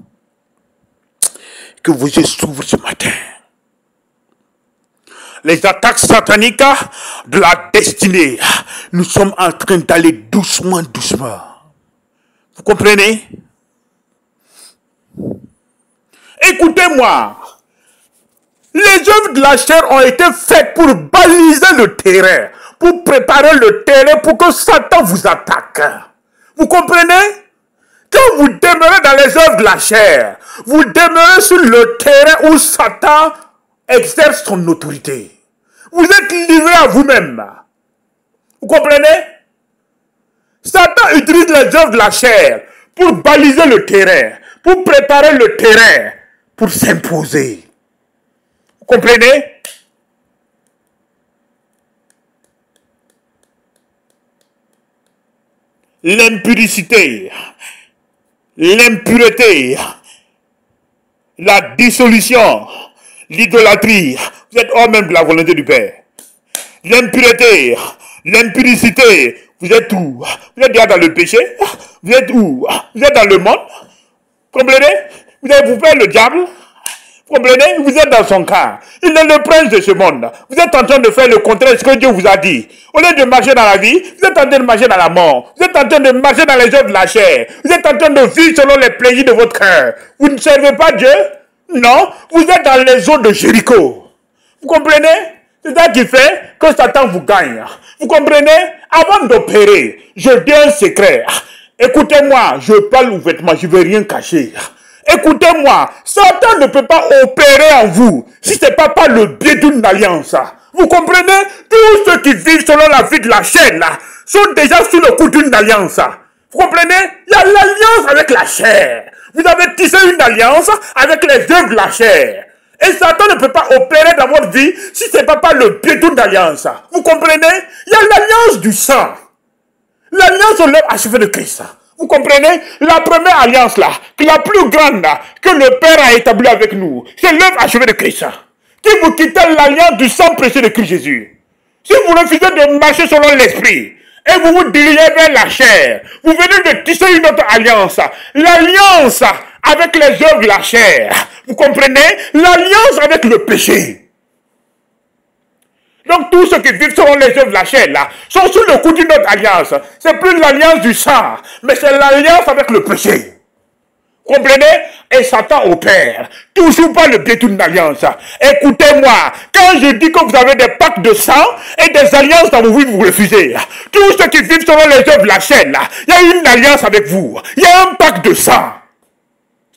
Que vos yeux s'ouvrent ce matin. Les attaques sataniques de la destinée, nous sommes en train d'aller doucement, doucement. Vous comprenez? Écoutez-moi. Les œuvres de la chair ont été faites pour baliser le terrain, pour préparer le terrain pour que Satan vous attaque. Vous comprenez? Quand vous demeurez dans les œuvres de la chair, vous demeurez sur le terrain où Satan exerce son autorité. Vous êtes livré à vous-même. Vous comprenez? Satan utilise les œuvres de la chair pour baliser le terrain, pour préparer le terrain, pour s'imposer. Vous comprenez? L'impudicité, l'impureté, la dissolution, l'idolâtrie. Vous êtes hors même de la volonté du Père. L'impureté, l'impudicité, vous êtes où? Vous êtes déjà dans le péché? Vous êtes où? Vous êtes dans le monde? Comprenez? Vous avez vous le diable? Comprenez? Vous êtes dans son camp. Il est le prince de ce monde. Vous êtes en train de faire le contraire de ce que Dieu vous a dit. Au lieu de marcher dans la vie, vous êtes en train de marcher dans la mort. Vous êtes en train de marcher dans les œuvres de la chair. Vous êtes en train de vivre selon les plaisirs de votre cœur. Vous ne servez pas Dieu? Non. Vous êtes dans les eaux de Jéricho. Vous comprenez? C'est ça qui fait que Satan vous gagne. Vous comprenez? Avant d'opérer, je dis un secret. Écoutez-moi, je parle ouvertement, je ne vais rien cacher. Écoutez-moi, Satan ne peut pas opérer en vous si ce n'est pas par le biais d'une alliance. Vous comprenez? Tous ceux qui vivent selon la vie de la chair là, sont déjà sous le coup d'une alliance. Vous comprenez? Il y a l'alliance avec la chair. Vous avez tissé une alliance avec les œuvres de la chair. Et Satan ne peut pas opérer dans votre vie si ce n'est pas par le biais d'une alliance. Vous comprenez? Il y a l'alliance du sang. L'alliance de l'œuvre achevée de Christ. Vous comprenez? La première alliance là, la plus grande là, que le Père a établie avec nous, c'est l'œuvre achevée de Christ. Si vous quittez l'alliance du sang précieux de Christ Jésus, si vous refusez de marcher selon l'esprit, et vous vous dirigez vers la chair, vous venez de tisser une autre alliance. L'alliance avec les œuvres de la chair. Vous comprenez? L'alliance avec le péché. Donc tous ceux qui vivent selon les œuvres de la chair là, sont sous le coup d'une autre alliance. C'est plus l'alliance du sang, mais c'est l'alliance avec le péché. Comprenez? Et Satan opère, toujours pas le biais d'une alliance. Écoutez-moi, quand je dis que vous avez des pactes de sang et des alliances dans vos vies, vous refusez. Tous ceux qui vivent selon les œuvres de la chair là, il y a une alliance avec vous. Il y a un pacte de sang.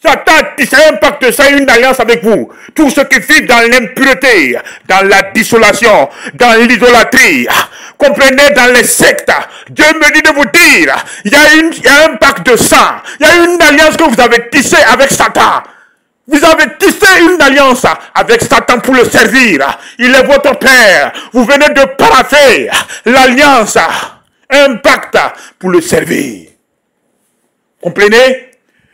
Satan tisse un pacte de sang et une alliance avec vous. Tous ceux qui vivent dans l'impureté, dans la désolation, dans l'idolâtrie, comprenez, dans les sectes, Dieu me dit de vous dire, il y a un pacte de sang, il y a une alliance que vous avez tissée avec Satan. Vous avez tissé une alliance avec Satan pour le servir. Il est votre père. Vous venez de paraffer l'alliance, un pacte pour le servir. Comprenez?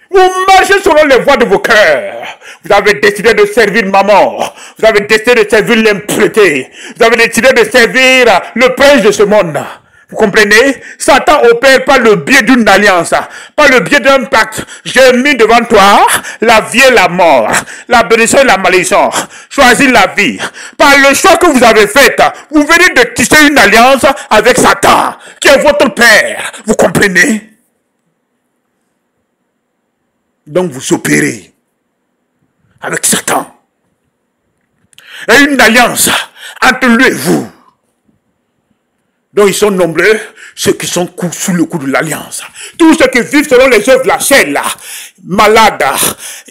Vous marchez selon les voies de vos cœurs. Vous avez décidé de servir maman. Vous avez décidé de servir l'impureté. Vous avez décidé de servir le prince de ce monde. Vous comprenez? Satan opère par le biais d'une alliance, par le biais d'un pacte. J'ai mis devant toi la vie et la mort, la bénédiction et la malédiction. Choisis la vie. Par le choix que vous avez fait, vous venez de tisser une alliance avec Satan, qui est votre père. Vous comprenez? Donc vous opérez avec Satan. Et une alliance entre lui et vous. Donc ils sont nombreux, ceux qui sont sous le coup de l'alliance. Tous ceux qui vivent selon les œuvres de la chair, là, malades,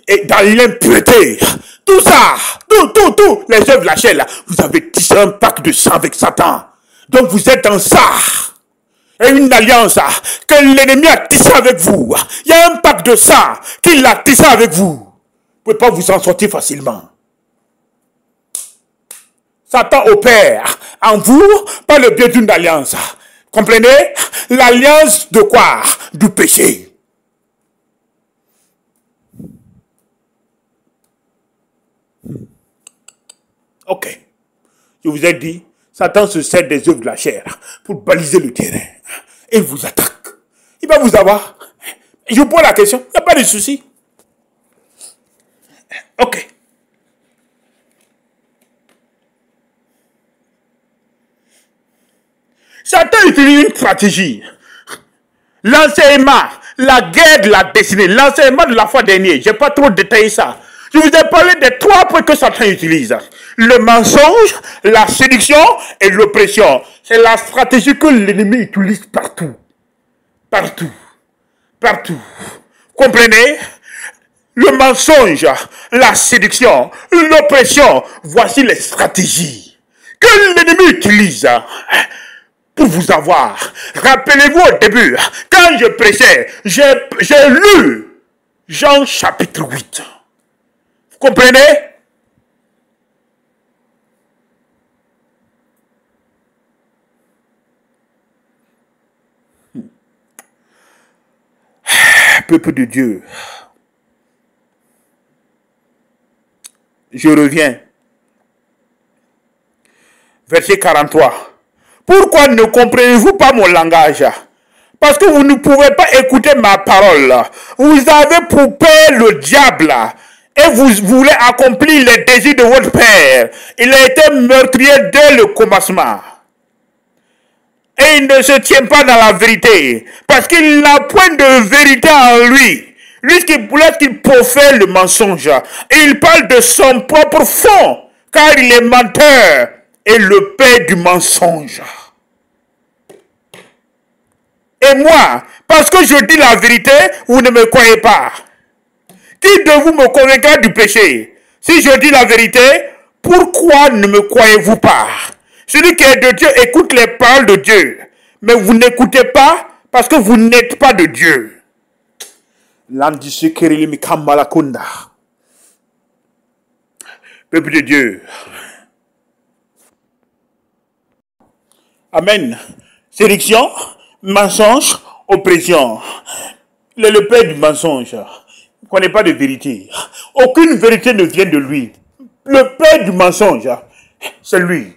et dans l'impureté. Tout ça, tout, les œuvres de la chair, là, vous avez tissé un pacte de sang avec Satan. Donc vous êtes dans ça. Et une alliance que l'ennemi a tissé avec vous. Il y a un pacte de sang qu'il a tissé avec vous. Vous ne pouvez pas vous en sortir facilement. Satan opère en vous par le biais d'une alliance. Comprenez? L'alliance de quoi? Du péché. Ok. Je vous ai dit, Satan se sert des œuvres de la chair pour baliser le terrain. Et il vous attaque. Il va vous avoir. Je vous pose la question, il n'y a pas de souci. Ok. Satan utilise une stratégie. L'enseignement, la guerre de la destinée, l'enseignement de la fois dernière. Je n'ai pas trop détaillé ça. Je vous ai parlé des 3 points que Satan utilise. Le mensonge, la séduction et l'oppression. C'est la stratégie que l'ennemi utilise partout. Partout. Partout. Comprenez? Le mensonge, la séduction, l'oppression. Voici les stratégies que l'ennemi utilise pour vous avoir. Rappelez-vous au début, quand je prêchais, j'ai lu Jean chapitre 8. Vous comprenez? Peuple de Dieu, je reviens. Verset 43. Pourquoi ne comprenez-vous pas mon langage? Parce que vous ne pouvez pas écouter ma parole. Vous avez pour père le diable et vous voulez accomplir les désirs de votre père. Il a été meurtrier dès le commencement. Et il ne se tient pas dans la vérité. Parce qu'il n'a point de vérité en lui. Lorsqu'il profère le mensonge, il parle de son propre fond. Car il est menteur et le père du mensonge. Et moi, parce que je dis la vérité, vous ne me croyez pas. Qui de vous me convaincra du péché? Si je dis la vérité, pourquoi ne me croyez-vous pas? Celui qui est de Dieu écoute les paroles de Dieu. Mais vous n'écoutez pas parce que vous n'êtes pas de Dieu. Peuple de Dieu. Amen. Séduction, mensonge, oppression. Il est le père du mensonge. Il ne connaît pas de vérité. Aucune vérité ne vient de lui. Le père du mensonge, c'est lui.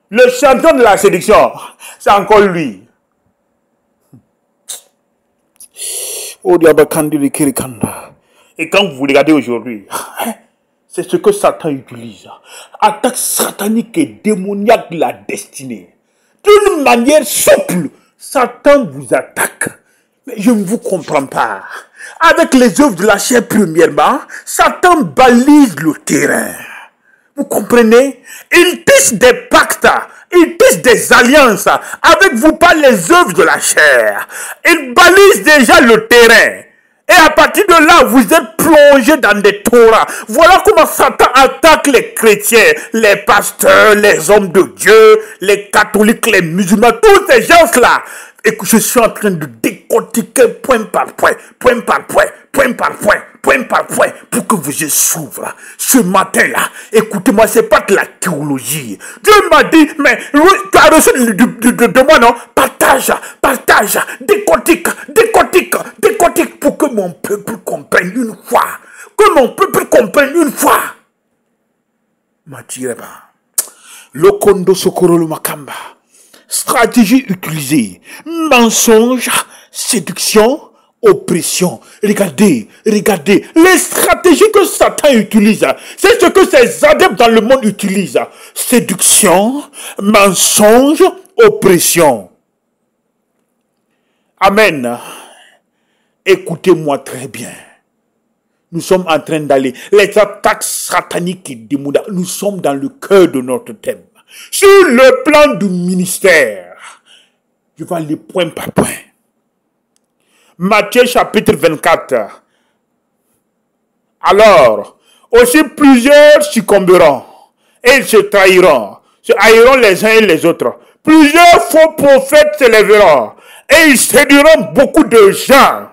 Le champion de la séduction, c'est encore lui. Et quand vous regardez aujourd'hui, c'est ce que Satan utilise. Attaque satanique et démoniaque de la destinée. D'une manière souple, Satan vous attaque. Mais je ne vous comprends pas. Avec les œuvres de la chair premièrement, Satan balise le terrain. Vous comprenez? Il tisse des pactes, il tisse des alliances avec vous par les œuvres de la chair. Il balise déjà le terrain. Et à partir de là, vous êtes plongé dans des Torahs. Voilà comment Satan attaque les chrétiens, les pasteurs, les hommes de Dieu, les catholiques, les musulmans, tous ces gens-là. Et que je suis en train de décortiquer point par point, point par point, point par point, point par point, pour que vous y s'ouvrent. Ce matin-là, écoutez-moi, c'est pas de la théologie. Dieu m'a dit, mais tu as reçu de moi, non? Partage, partage, décortique, décortique, décortique, pour que mon peuple comprenne une fois. Que mon peuple comprenne une fois. Matireba. Lokondo sokoro le makamba. Stratégie utilisée, mensonge, séduction, oppression. Regardez, regardez, les stratégies que Satan utilise, c'est ce que ses adeptes dans le monde utilisent. Séduction, mensonge, oppression. Amen. Écoutez-moi très bien. Nous sommes en train d'aller. Les attaques sataniques et démoniaques, nous sommes dans le cœur de notre thème. Sur le plan du ministère, je vais aller point par point. Matthieu chapitre 24. Alors, aussi plusieurs succomberont et ils se trahiront, se haïront les uns et les autres. Plusieurs faux prophètes se lèveront et ils séduiront beaucoup de gens.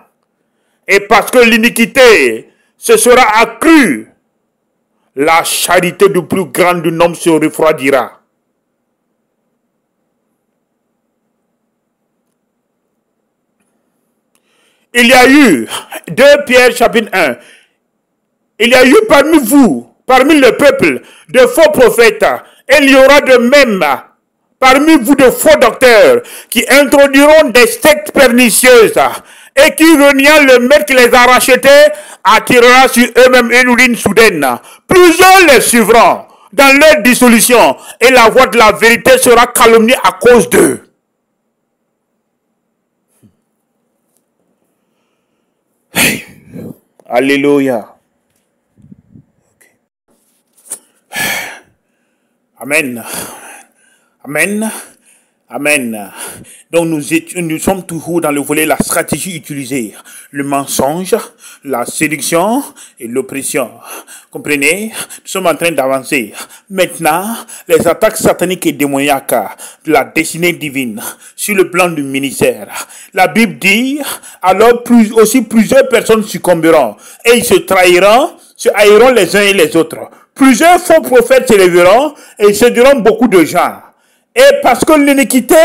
Et parce que l'iniquité se sera accrue, la charité du plus grand du nombre se refroidira. Il y a eu, 2 Pierre chapitre 1, il y a eu parmi vous, parmi le peuple, de faux prophètes Et il y aura de même parmi vous de faux docteurs qui introduiront des sectes pernicieuses et qui, reniant le maître qui les a rachetés, attirera sur eux-mêmes une ruine soudaine. Plusieurs les suivront dans leur dissolution et la voix de la vérité sera calomniée à cause d'eux. Hey. Alléluia. Amen. Amen. Amen. Donc nous sommes toujours dans le volet la stratégie utilisée. Le mensonge, la séduction et l'oppression. Comprenez? Nous sommes en train d'avancer. Maintenant, les attaques sataniques et démoniaques de la destinée divine sur le plan du ministère. La Bible dit, alors plusieurs personnes succomberont et ils se haïront les uns et les autres. Plusieurs faux prophètes se lèveront et ils séduiront beaucoup de gens. Et parce que l'iniquité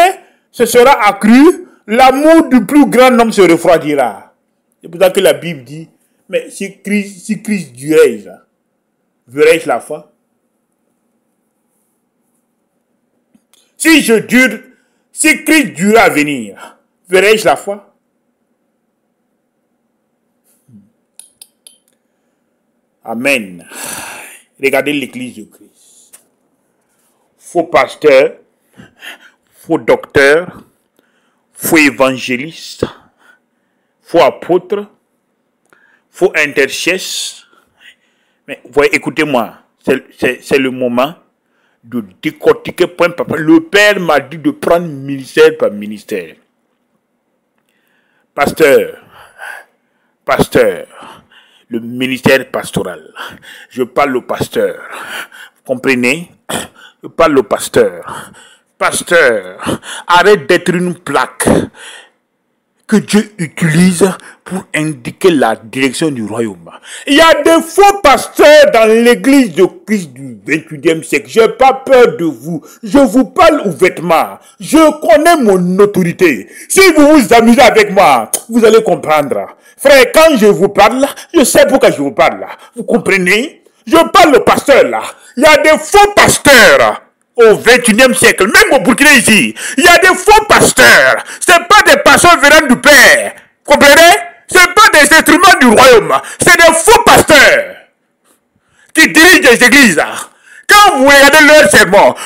se sera accrue, l'amour du plus grand homme se refroidira. C'est pour ça que la Bible dit, mais si Christ durait, verrais-je la foi? Si Christ durait à venir, verrais-je la foi? Amen. Regardez l'église de Christ. Faux pasteurs, faux docteurs, faux évangélistes, faux apôtres, faux intercesseurs. Mais voyez, écoutez-moi, c'est le moment de décortiquer point par point. Le Père m'a dit de prendre ministère par ministère. Pasteur, le ministère pastoral. Je parle au pasteur. Vous comprenez? Je parle au pasteur. Pasteur, arrête d'être une plaque que Dieu utilise pour indiquer la direction du royaume. Il y a des faux pasteurs dans l'église de Christ du 28e siècle. Je n'ai pas peur de vous. Je vous parle ouvertement. Je connais mon autorité. Si vous vous amusez avec moi, vous allez comprendre. Frère, quand je vous parle, je sais pourquoi je vous parle. Vous comprenez? Je parle au pasteur là. Il y a des faux pasteurs. Au 21e siècle, même au Burkina ici, il y a des faux pasteurs. Ce n'est pas des pasteurs venant du Père. Comprenez? Ce n'est pas des instruments du royaume. C'est des faux pasteurs qui dirigent les églises. Quand vous regardez leur sermon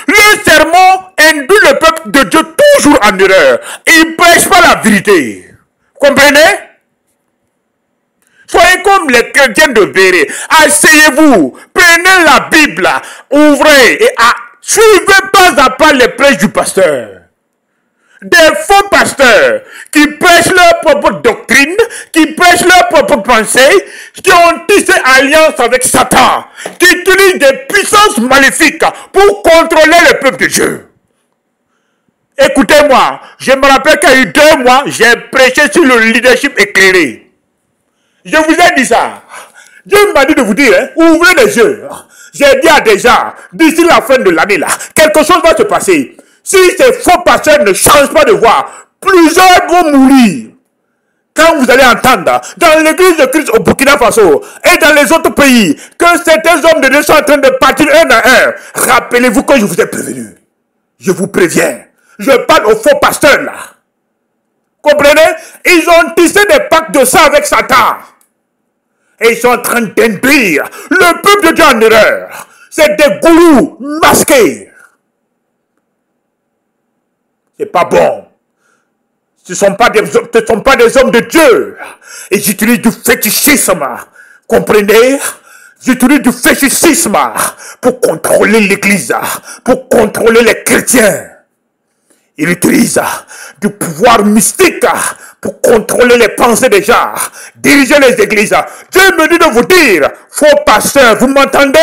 induit le peuple de Dieu toujours en erreur. Ils ne prêchent pas la vérité. Comprenez? Soyez comme les chrétiens de vérité. Asseyez-vous, prenez la Bible, ouvrez et suivez pas à pas les prêches du pasteur. Des faux pasteurs qui prêchent leur propre doctrine, qui prêchent leur propre pensée, qui ont tissé alliance avec Satan, qui utilisent des puissances maléfiques pour contrôler le peuple de Dieu. Écoutez-moi, je me rappelle qu'il y a eu 2 mois, j'ai prêché sur le leadership éclairé. Je vous ai dit ça. Dieu m'a dit de vous dire, ouvrez les yeux. J'ai dit à des gens, d'ici la fin de l'année là, quelque chose va se passer. Si ces faux pasteurs ne changent pas de voix, plusieurs vont mourir. Quand vous allez entendre dans l'église de Christ au Burkina Faso et dans les autres pays que certains hommes de Dieu sont en train de partir un à un, rappelez-vous que je vous ai prévenu. Je vous préviens. Je parle aux faux pasteurs là. Comprenez? Ils ont tissé des pactes de sang avec Satan. Et ils sont en train d'induire le peuple de Dieu en erreur. C'est des gourous masqués. C'est pas bon. Ce ne sont pas des hommes de Dieu. Ils utilisent du fétichisme. Comprenez? Ils utilisent du fétichisme pour contrôler l'église, pour contrôler les chrétiens. Ils utilisent du pouvoir mystique pour contrôler les pensées des gens, diriger les églises. Dieu me dit de vous dire, faux pasteur, vous m'entendez?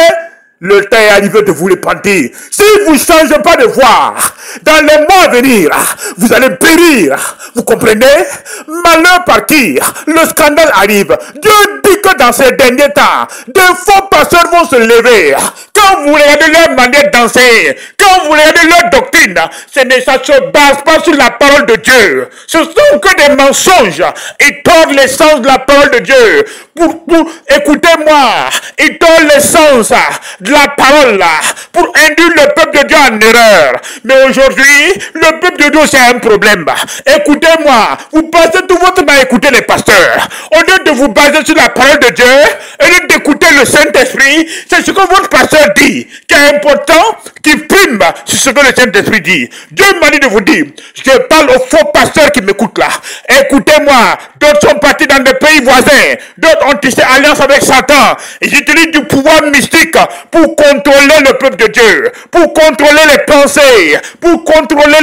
Le temps est arrivé de vous repentir. Si vous ne changez pas de voie, dans les mois à venir, vous allez périr. Vous comprenez? Malheur par qui? Le scandale arrive. Dieu dit que dans ces derniers temps, des faux pasteurs vont se lever. Quand vous regardez leur manière d'enseigner, quand vous regardez leur doctrine, ça ne se base pas sur la parole de Dieu. Ce sont que des mensonges. Ils tordent l'essence de la parole de Dieu. Écoutez-moi, ils tordent l'essence de de la parole là, pour induire le peuple de Dieu en erreur. Mais aujourd'hui, le peuple de Dieu, c'est un problème. Écoutez-moi, vous passez tout votre temps à écouter les pasteurs. Au lieu de vous baser sur la parole de Dieu, au lieu d'écouter le Saint-Esprit, c'est ce que votre pasteur dit, qui est important, qui prime sur ce que le Saint-Esprit dit. Dieu m'a dit de vous dire, je parle aux faux pasteurs qui m'écoutent là. Écoutez-moi, d'autres sont partis dans des pays voisins, d'autres ont tissé alliance avec Satan. Ils utilisent du pouvoir mystique pour contrôler le peuple de Dieu, pour contrôler les pensées, pour contrôler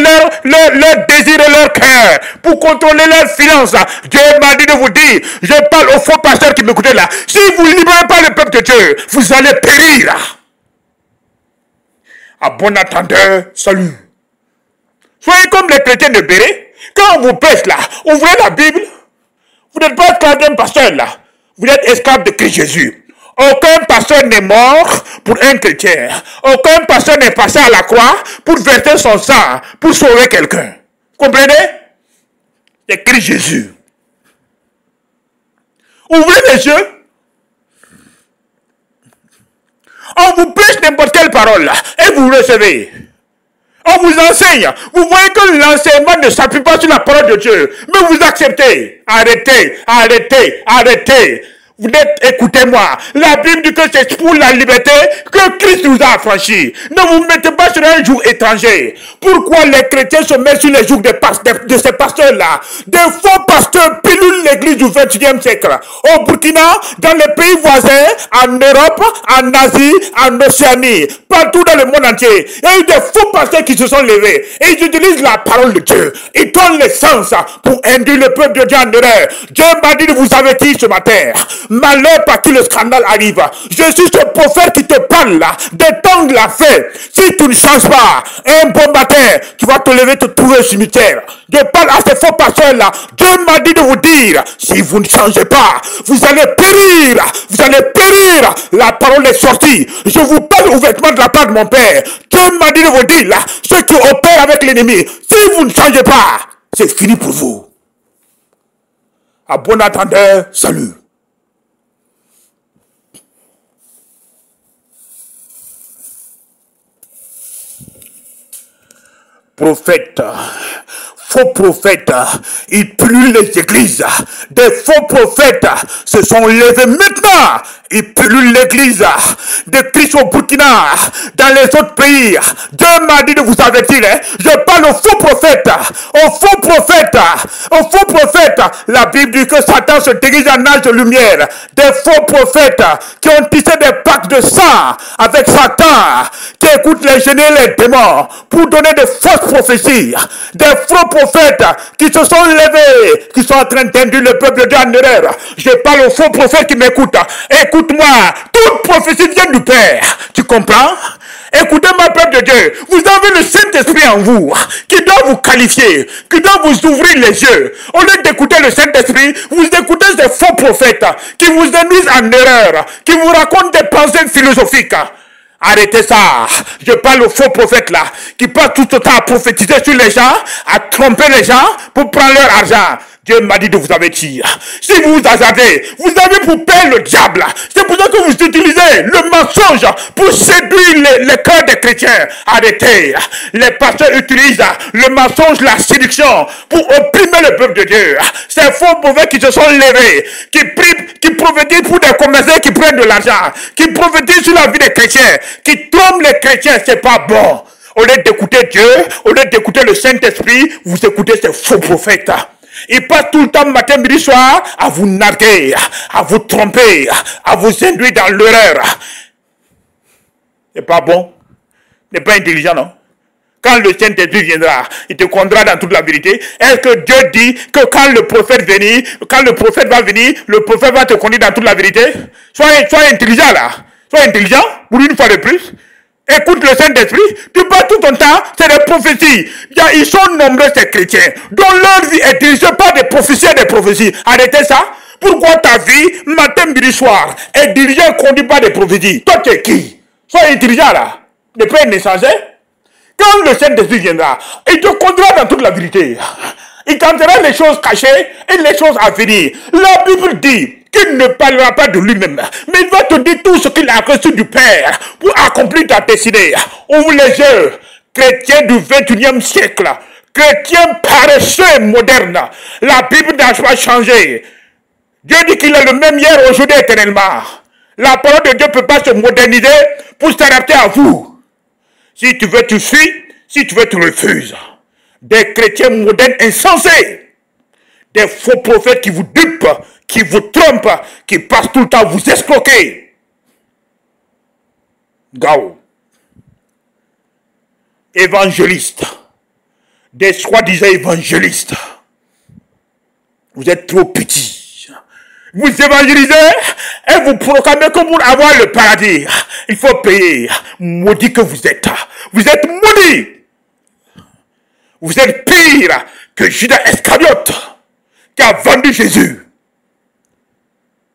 leurs désirs et leur cœur, pour contrôler leurs finances. Dieu m'a dit de vous dire, je parle aux faux pasteurs qui m'écoutaient là, si vous ne libérez pas le peuple de Dieu, vous allez périr. À bon entendeur, salut. Soyez comme les chrétiens de Béret. Quand on vous prêche là, ouvrez la Bible. Vous n'êtes pas esclave d'un pasteur là. Vous êtes esclave de Christ Jésus. Aucun pasteur n'est mort pour un chrétien. Aucun pasteur n'est passé à la croix pour verser son sang, pour sauver quelqu'un. Comprenez? C'est Christ Jésus. Ouvrez les yeux. On vous prêche n'importe quelle parole là, et vous recevez. On vous enseigne. Vous voyez que l'enseignement ne s'appuie pas sur la parole de Dieu. Mais vous acceptez. Arrêtez, arrêtez, arrêtez. Vous êtes, écoutez-moi, la Bible dit que c'est pour la liberté que Christ nous a affranchis. Ne vous mettez pas sur un joug étranger. Pourquoi les chrétiens se mettent sur les jougs de ces pasteurs-là? Des faux pasteurs pilulent l'église du XXIe siècle. Au Burkina, dans les pays voisins, en Europe, en Asie, en Océanie, partout dans le monde entier. Il y a eu des faux pasteurs qui se sont levés. Et ils utilisent la parole de Dieu. Ils donnent l'essence pour induire le peuple de Dieu en erreur. Dieu m'a dit de vous avertir ce matin. Malheur par qui le scandale arrive. Je suis ce prophète qui te parle là, des temps de la fin. Si tu ne changes pas, un bon matin, tu vas te lever, te trouver au cimetière. Je parle à ces faux pasteurs là. Dieu m'a dit de vous dire, si vous ne changez pas, vous allez périr. Vous allez périr. La parole est sortie. Je vous parle ouvertement de la part de mon Père. Dieu m'a dit de vous dire là, ceux qui opèrent avec l'ennemi, si vous ne changez pas, c'est fini pour vous. À bon entendeur, salut. Prophètes, faux prophètes, ils polluent les églises. Des faux prophètes se sont levés maintenant. Ils polluent l'église de Christ au Burkina, dans les autres pays. Dieu m'a dit de vous avertir. Je parle aux faux prophètes. Aux faux prophètes. Aux faux prophètes. La Bible dit que Satan se déguise en âge de lumière. Des faux prophètes qui ont tissé des pactes de sang avec Satan, qui écoutent les génies et les démons pour donner de fausses prophéties. Des faux prophètes qui se sont levés, qui sont en train d'induire le peuple de Dieu en erreur. Je parle aux faux prophètes qui m'écoutent. Écoute-moi, toute prophétie vient du Père. Tu comprends? Écoutez-moi, peuple de Dieu. Vous avez le Saint-Esprit en vous, qui doit vous qualifier, qui doit vous ouvrir les yeux. Au lieu d'écouter le Saint-Esprit, vous écoutez des faux prophètes qui vous induisent en erreur, qui vous racontent des pensées philosophiques. Arrêtez ça. Je parle aux faux prophètes là, qui passent tout le temps à prophétiser sur les gens, à tromper les gens pour prendre leur argent. Dieu m'a dit de vous avertir. Si vous vous hasardez, vous avez pour payer le diable. C'est pour ça que vous utilisez le mensonge pour séduire les cœurs des chrétiens. Arrêtez. Les pasteurs utilisent le mensonge, la séduction pour opprimer le peuple de Dieu. Ces faux prophètes qui se sont levés, qui prient, qui prophétisent pour des commerçants qui prennent de l'argent, qui prophétisent sur la vie des chrétiens, qui trompent les chrétiens, c'est pas bon. Au lieu d'écouter Dieu, au lieu d'écouter le Saint-Esprit, vous écoutez ces faux prophètes. Ils passent tout le temps, matin, midi, soir, à vous narguer, à vous tromper, à vous induire dans l'erreur. C'est pas bon. n'est pas intelligent, non? Quand le Saint-Esprit viendra, il te conduira dans toute la vérité. Est-ce que Dieu dit que quand le prophète va venir, le prophète va te conduire dans toute la vérité? Sois intelligent là. Sois intelligent, pour une fois de plus. Écoute le Saint-Esprit, tu passes tout ton temps, c'est des prophéties. Ils sont nombreux ces chrétiens, dont leur vie est dirigée par des prophéties et des prophéties. Arrêtez ça. Pourquoi ta vie, matin, midi, soir, est dirigée et conduite par des prophéties? Toi, tu es qui? Sois intelligent là. Ne pas être échanger. Quand le Saint-Esprit viendra, il te conduira dans toute la vérité. Il tentera les choses cachées et les choses à venir. La Bible dit qu'il ne parlera pas de lui-même, mais il va te dire tout ce qu'il a reçu du Père pour accomplir ta destinée. Ouvre les yeux, chrétiens du 21e siècle, chrétiens paresseux et modernes. La Bible n'a pas changé. Dieu dit qu'il est le même hier, aujourd'hui, éternellement. La parole de Dieu ne peut pas se moderniser pour s'adapter à vous. Si tu veux, tu suis. Si tu veux, tu refuses. Des chrétiens modernes insensés. Des faux prophètes qui vous dupent, qui vous trompent, qui passent tout le temps à vous escroquer. Gao. Évangélistes. Des soi-disant évangélistes. Vous êtes trop petits. Vous évangélisez et vous proclamez que pour avoir le paradis, il faut payer. Maudit que vous êtes. Vous êtes maudits. Vous êtes pire que Judas Iscariote qui a vendu Jésus.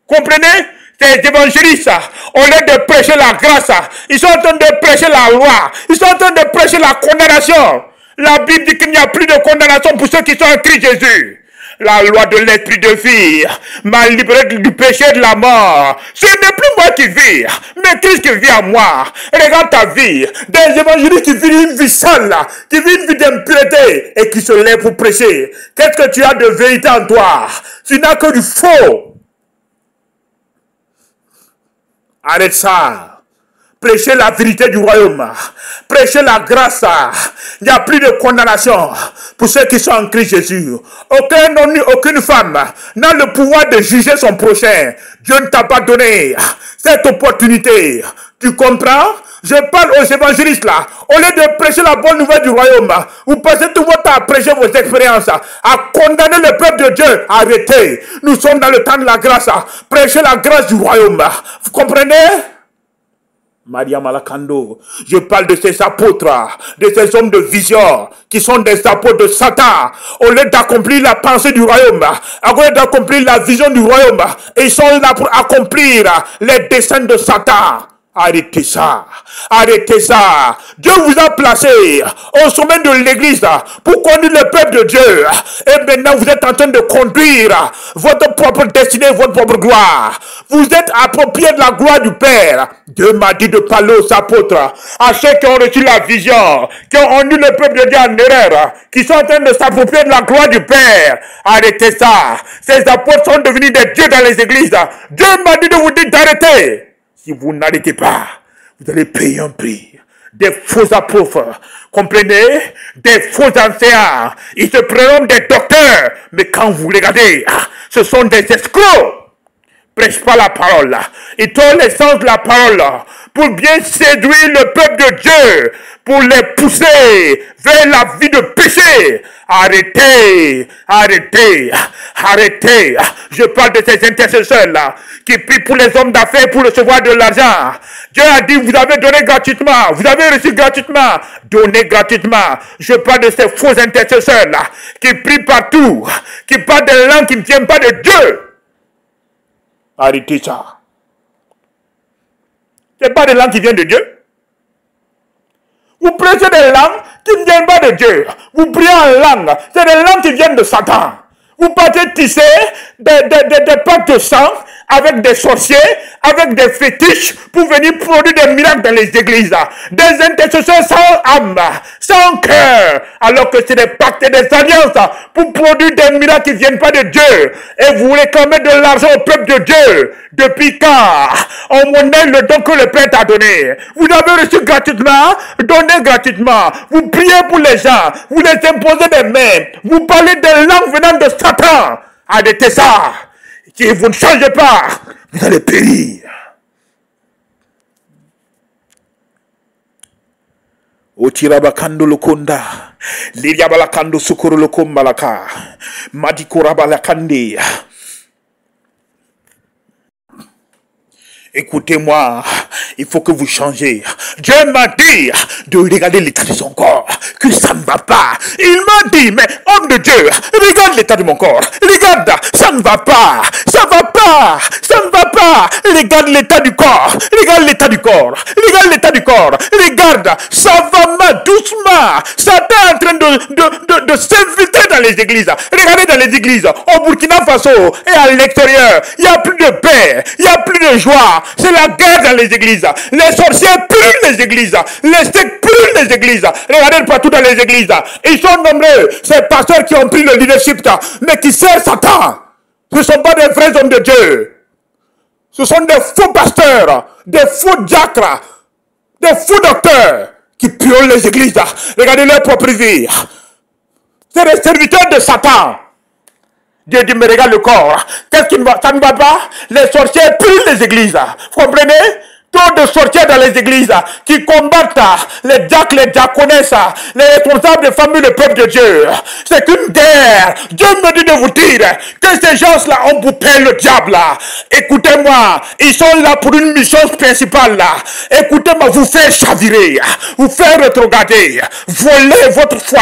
Comprenez? Ces évangélistes, au lieu de prêcher la grâce, ils sont en train de prêcher la loi. Ils sont en train de prêcher la condamnation. La Bible dit qu'il n'y a plus de condamnation pour ceux qui sont en Christ Jésus. La loi de l'esprit de vie m'a libéré du péché et de la mort. Ce n'est plus moi qui vis, mais Christ qui vit en moi. Regarde ta vie. Des évangélistes qui vivent une vie sale, qui vivent une vie d'impureté et qui se lèvent pour prêcher. Qu'est-ce que tu as de vérité en toi? Tu n'as que du faux. Arrête ça. Prêchez la vérité du royaume. Prêchez la grâce. Il n'y a plus de condamnation pour ceux qui sont en Christ Jésus. Aucun homme, aucune femme n'a le pouvoir de juger son prochain. Dieu ne t'a pas donné cette opportunité. Tu comprends? Je parle aux évangélistes là. Au lieu de prêcher la bonne nouvelle du royaume, vous passez tout votre temps à prêcher vos expériences, à condamner le peuple de Dieu. Arrêtez. Nous sommes dans le temps de la grâce. Prêchez la grâce du royaume. Vous comprenez? Maria Malakando, je parle de ces apôtres, de ces hommes de vision, qui sont des apôtres de Satan. Au lieu d'accomplir la pensée du royaume, au lieu d'accomplir la vision du royaume, ils sont là pour accomplir les desseins de Satan. Arrêtez ça. Arrêtez ça. Dieu vous a placé au sommet de l'église pour conduire le peuple de Dieu. Et maintenant, vous êtes en train de conduire votre propre destinée, votre propre gloire. Vous êtes approprié de la gloire du Père. Dieu m'a dit de parler aux apôtres, à ceux qui ont reçu la vision, qui ont conduit le peuple de Dieu en erreur, qui sont en train de s'approprier de la gloire du Père. Arrêtez ça. Ces apôtres sont devenus des dieux dans les églises. Dieu m'a dit de vous dire d'arrêter. Si vous n'arrêtez pas, vous allez payer un prix. Des faux apôtres, comprenez? Des faux enseignants. Ils se prénomment des docteurs. Mais quand vous regardez, ce sont des escrocs. Prêche pas la parole. Ils ont l'essence de la parole pour bien séduire le peuple de Dieu, pour les pousser vers la vie de péché. Arrêtez, arrêtez, arrêtez. Je parle de ces intercesseurs-là qui prient pour les hommes d'affaires pour recevoir de l'argent. Dieu a dit, vous avez donné gratuitement, vous avez reçu gratuitement, donnez gratuitement. Je parle de ces faux intercesseurs-là qui prient partout, qui parlent des langues qui ne viennent pas de Dieu. Arrêtez ça. Ce n'est pas des langues qui viennent de Dieu. Vous prêchez des langues qui ne viennent pas de Dieu. Vous priez en langue. C'est des langues qui viennent de Satan. Vous partez tisser des pactes de sang avec des sorciers, avec des fétiches pour venir produire des miracles dans les églises. Des intercesseurs sans âme, sans cœur, alors que c'est des pactes et des alliances pour produire des miracles qui ne viennent pas de Dieu. Et vous réclamez de l'argent au peuple de Dieu. Depuis quand on monnaie le don que le Père t'a donné? Vous avez reçu gratuitement, donnez gratuitement. Vous priez pour les gens, vous les imposez des mains, vous parlez des langues venant de Satan. Arrêtez ça. Si vous ne changez pas, vous allez périr. Otirabakando lokonda, liriabalakando sukuru lokombalaka, madikurabalakande. Écoutez-moi, il faut que vous changez. Dieu m'a dit de regarder l'état de son corps, que ça ne va pas. Il m'a dit, mais homme de Dieu, regarde l'état de mon corps. Regarde, ça ne va pas. Ça va pas. Ça ne va pas. Regarde l'état du corps. Regarde l'état du corps. Regarde l'état du corps. Regarde, ça va mal, doucement. Satan est en train de s'infiltrer dans les églises. Regardez dans les églises, au Burkina Faso et à l'extérieur, il n'y a plus de paix, il n'y a plus de joie. C'est la guerre dans les églises. Les sorciers brûlent les églises. Les sectes brûlent les églises. Regardez partout dans les églises. Ils sont nombreux, ces pasteurs qui ont pris le leadership, mais qui servent Satan. Ce ne sont pas des vrais hommes de Dieu. Ce sont des faux pasteurs, des faux diacres, des faux docteurs qui pillent les églises. Regardez leur propre vie. C'est les serviteurs de Satan. Dieu dit, mais regarde le corps. Qu'est-ce qui ne va? Ça ne va pas? Les sorciers brûlent les églises. Vous comprenez? Trop de sorciers dans les églises qui combattent les diacres, les diaconesses, les responsables des familles, le peuple de Dieu. C'est qu'une guerre. Dieu me dit de vous dire que ces gens-là ont bouffé le diable. Écoutez-moi, ils sont là pour une mission principale. Écoutez-moi, vous faire chavirer, vous faire rétrograder, voler votre foi,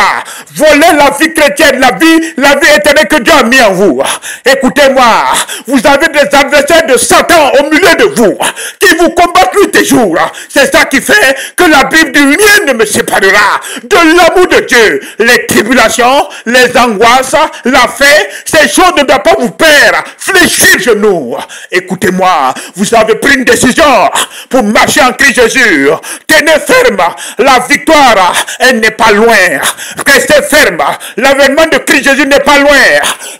voler la vie chrétienne, la vie éternelle que Dieu a mis en vous. Écoutez-moi, vous avez des adversaires de Satan au milieu de vous qui vous combattent nuit et jour. C'est ça qui fait que la Bible dit rien ne me séparera de l'amour de Dieu. Les tribulations, les angoisses, la faim, ces choses ne doivent pas vous faire fléchir les genoux. Écoutez-moi, vous avez pris une décision pour marcher en Christ Jésus. Tenez ferme, la victoire, elle n'est pas loin. Restez ferme, l'avènement de Christ Jésus n'est pas loin.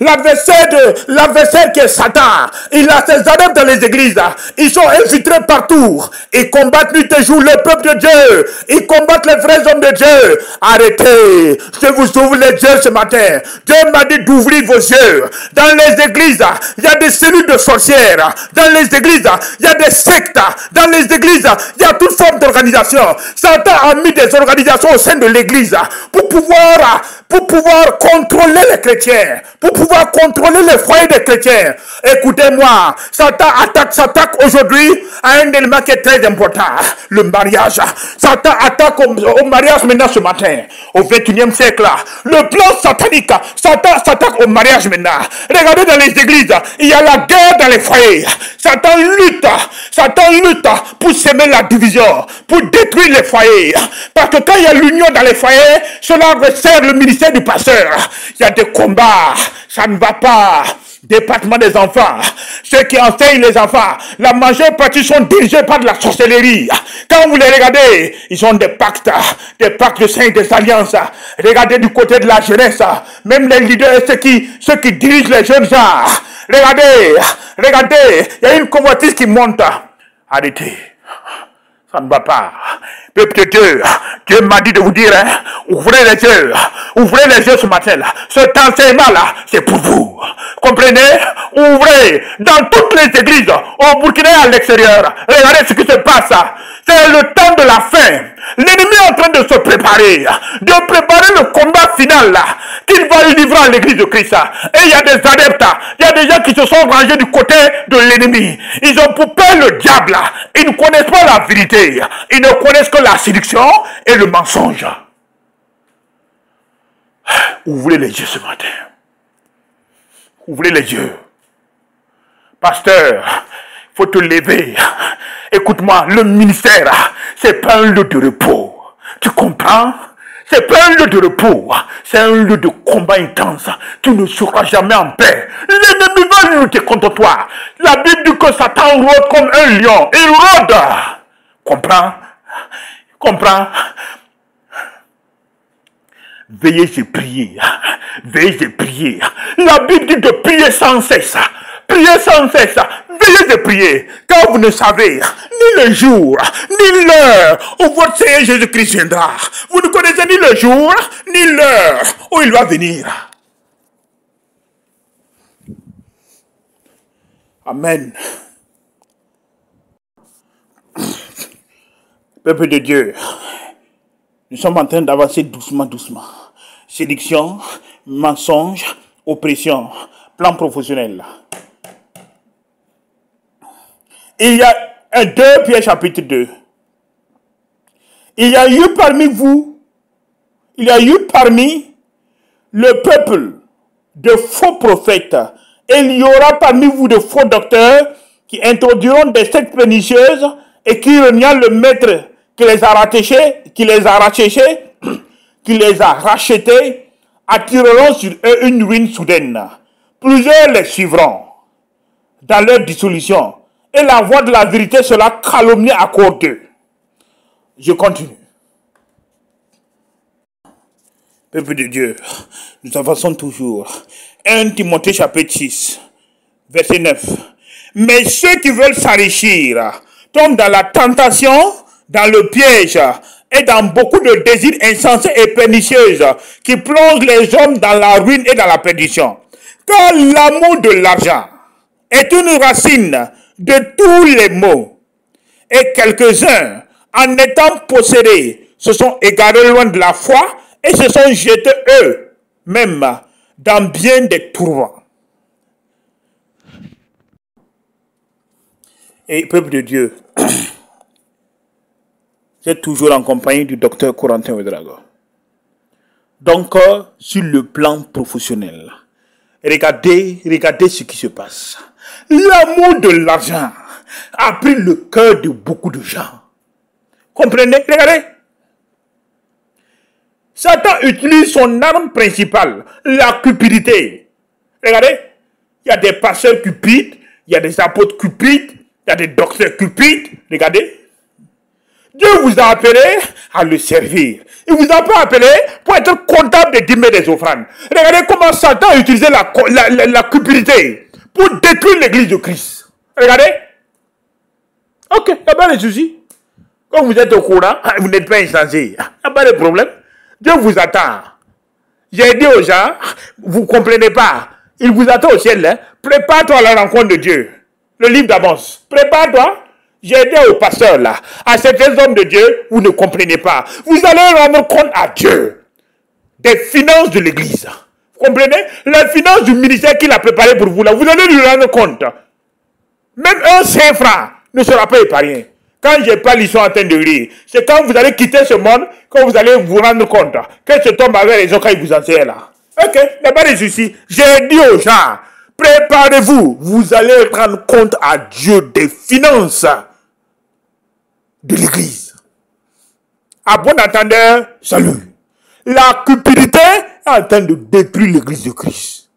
L'adversaire qui est Satan, il a ses adeptes dans les églises. Ils sont infiltrés partout. Ils combattent nuit et jour le peuple de Dieu. Ils combattent les vrais hommes de Dieu. Arrêtez. Je vous ouvre les yeux ce matin. Dieu m'a dit d'ouvrir vos yeux. Dans les églises, il y a des cellules de sorcières. Dans les églises, il y a des sectes. Dans les églises, il y a toute forme d'organisation. Satan a mis des organisations au sein de l'église pour pouvoir contrôler les chrétiens, pour pouvoir contrôler les foyers des chrétiens. Écoutez-moi, Satan s'attaque aujourd'hui à un élément qui est très important, le mariage. Satan attaque au mariage maintenant ce matin, au 21e siècle. Le plan satanique, Satan s'attaque au mariage maintenant. Regardez dans les églises, il y a la guerre dans les foyers. Satan lutte pour semer la division, pour détruire les foyers. Parce que quand il y a l'union dans les foyers, cela resserre le ministère du pasteur. Il y a des combats, ça ne va pas. Département des enfants, ceux qui enseignent les enfants, la majeure partie sont dirigés par de la sorcellerie. Quand vous les regardez, ils ont des pactes de saints, des alliances. Regardez du côté de la jeunesse, même les leaders, ceux qui dirigent les jeunes gens. Regardez, il y a une convoitise qui monte. Arrêtez, ça ne va pas. Peuple de Dieu, Dieu m'a dit de vous dire, ouvrez les yeux ce matin-là. Cet enseignement-là, c'est pour vous. Comprenez? Ouvrez dans toutes les églises, au Burkina et à l'extérieur. Regardez ce qui se passe. C'est le temps de la fin. L'ennemi est en train de se préparer, le combat final là, qu'il va livrer à l'église de Christ. Et il y a des adeptes, il y a des gens qui se sont rangés du côté de l'ennemi. Ils ont poupé le diable. Ils ne connaissent pas la vérité. Ils ne connaissent que la séduction et le mensonge. Ouvrez les yeux ce matin. Ouvrez les yeux. Pasteur, il faut te lever. Écoute-moi, le ministère, c'est pas un lieu de repos. Tu comprends? C'est pas un lieu de repos. C'est un lieu de combat intense. Tu ne seras jamais en paix. L'ennemi va lutter contre toi. La Bible dit que Satan rôde comme un lion. Il rôde. Comprends? Comprends? Veillez et priez. Veillez et priez. La Bible dit de prier sans cesse. Priez sans cesse. Veillez et priez. Car vous ne savez ni le jour, ni l'heure où votre Seigneur Jésus-Christ viendra. Vous ne connaissez ni le jour, ni l'heure où il va venir. Amen. Peuple de Dieu, nous sommes en train d'avancer doucement. Séduction, mensonge, oppression, plan professionnel. Il y a 2 Pierre chapitre 2. Il y a eu parmi vous, il y a eu parmi le peuple de faux prophètes, et il y aura parmi vous de faux docteurs qui introduiront des sectes pernicieuses et qui reniant le maître qui les a rattachés, qui les a rachetés, attireront sur eux une ruine soudaine. Plusieurs les suivront dans leur dissolution, et la voix de la vérité sera calomniée à cause d'eux. Je continue. Peuple de Dieu, nous avançons toujours. 1 Timothée chapitre 6, verset 9. Mais ceux qui veulent s'enrichir tombent dans la tentation, dans le piège et dans beaucoup de désirs insensés et pernicieux qui plongent les hommes dans la ruine et dans la perdition. Car l'amour de l'argent est une racine de tous les maux. Et quelques-uns, en étant possédés, se sont égarés loin de la foi et se sont jetés eux-mêmes dans bien des tourments. Et peuple de Dieu, j'ai toujours en compagnie du docteur Corentin Ouedraogo. Donc, sur le plan professionnel, regardez ce qui se passe. L'amour de l'argent a pris le cœur de beaucoup de gens. Comprenez? Regardez. Satan utilise son arme principale, la cupidité. Regardez, il y a des pasteurs cupides, il y a des apôtres cupides, il y a des docteurs cupides. Regardez. Dieu vous a appelé à le servir. Il ne vous a pas appelé pour être comptable des dîmes et des offrandes. Regardez comment Satan a utilisé la cupidité pour détruire l'église de Christ. Regardez. Ok, il n'y a pas de souci. Quand vous êtes au courant, vous n'êtes pas insensé. Il n'y a pas de problème. Dieu vous attend. J'ai dit aux gens, vous ne comprenez pas. Il vous attend au ciel. Hein? Prépare-toi à la rencontre de Dieu. Le livre d'Amos. Prépare-toi. J'ai dit aux pasteurs là, à certains hommes de Dieu, vous ne comprenez pas. Vous allez rendre compte à Dieu des finances de l'église. Vous comprenez? Les finances du ministère qu'il a préparé pour vous là, vous allez lui rendre compte. Même un 5 francs ne sera pas épargné. Quand je parle, ils sont en train de rire. C'est quand vous allez quitter ce monde, quand vous allez vous rendre compte que ce tombe avec les autres quand ils vous enseignent là. Ok, il n'y a pas de souci. J'ai dit aux gens, préparez-vous. Vous allez rendre compte à Dieu des finances de l'église. À bon entendeur, salut. La cupidité est en train de détruire l'église de Christ.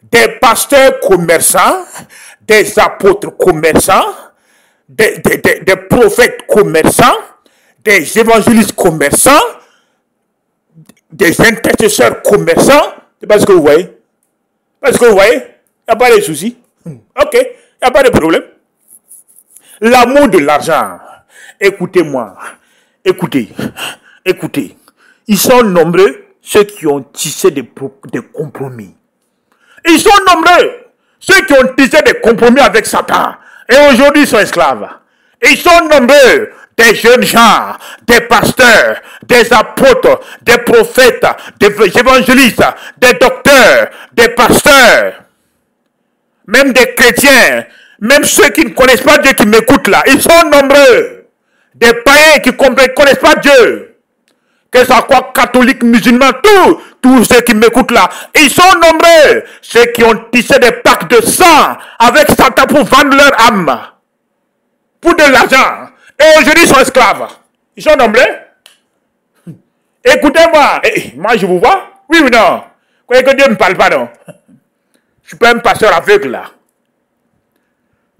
Des pasteurs commerçants, des apôtres commerçants, des prophètes commerçants, des évangélistes commerçants, des intercesseurs commerçants. C'est pas ce que vous voyez? Parce que vous voyez, il n'y a pas de souci. Ok, il n'y a pas de problème. L'amour de l'argent. Écoutez-moi. Écoutez. Ils sont nombreux, ceux qui ont tissé des compromis. Ils sont nombreux, ceux qui ont tissé des compromis avec Satan. Et aujourd'hui, ils sont esclaves. Ils sont nombreux, des jeunes gens, des pasteurs, des apôtres, des prophètes, des évangélistes, des docteurs, des pasteurs, même des chrétiens, même ceux qui ne connaissent pas Dieu qui m'écoutent là. Ils sont nombreux. Des païens qui ne connaissent pas Dieu. Que ce soit catholiques, musulmans, tous ceux qui m'écoutent là. Ils sont nombreux. Ceux qui ont tissé des pactes de sang avec Satan pour vendre leur âme. Pour de l'argent. Et aujourd'hui, ils sont esclaves. Ils sont nombreux. Écoutez-moi. Moi, je vous vois. Oui ou non? Croyez que Dieu ne me parle pas, non? Je ne suis pas un pasteur aveugle là.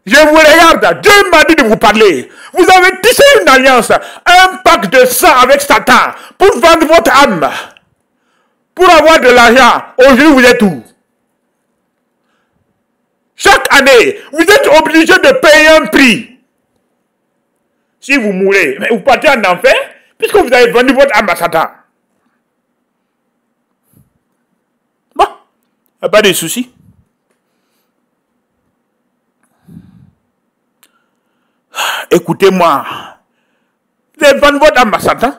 Je vous regarde, Dieu m'a dit de vous parler. Vous avez tissé une alliance, un pacte de sang avec Satan pour vendre votre âme, pour avoir de l'argent. Aujourd'hui, vous êtes où? Chaque année, vous êtes obligé de payer un prix. Si vous mourrez, mais vous partez en enfer, puisque vous avez vendu votre âme à Satan. Bon, il n'y a pas de souci. Écoutez-moi, vous avez vendu votre âme à Satan.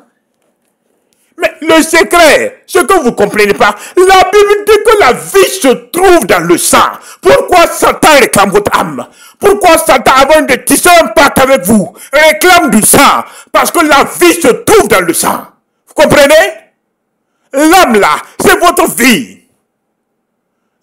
Mais le Le secret, ce que vous ne comprenez pas, la Bible dit que la vie se trouve dans le sang. Pourquoi Satan réclame votre âme? Pourquoi Satan, avant de tisser un pacte avec vous, réclame du sang? Parce que la vie se trouve dans le sang. Vous comprenez? L'âme là, c'est votre vie.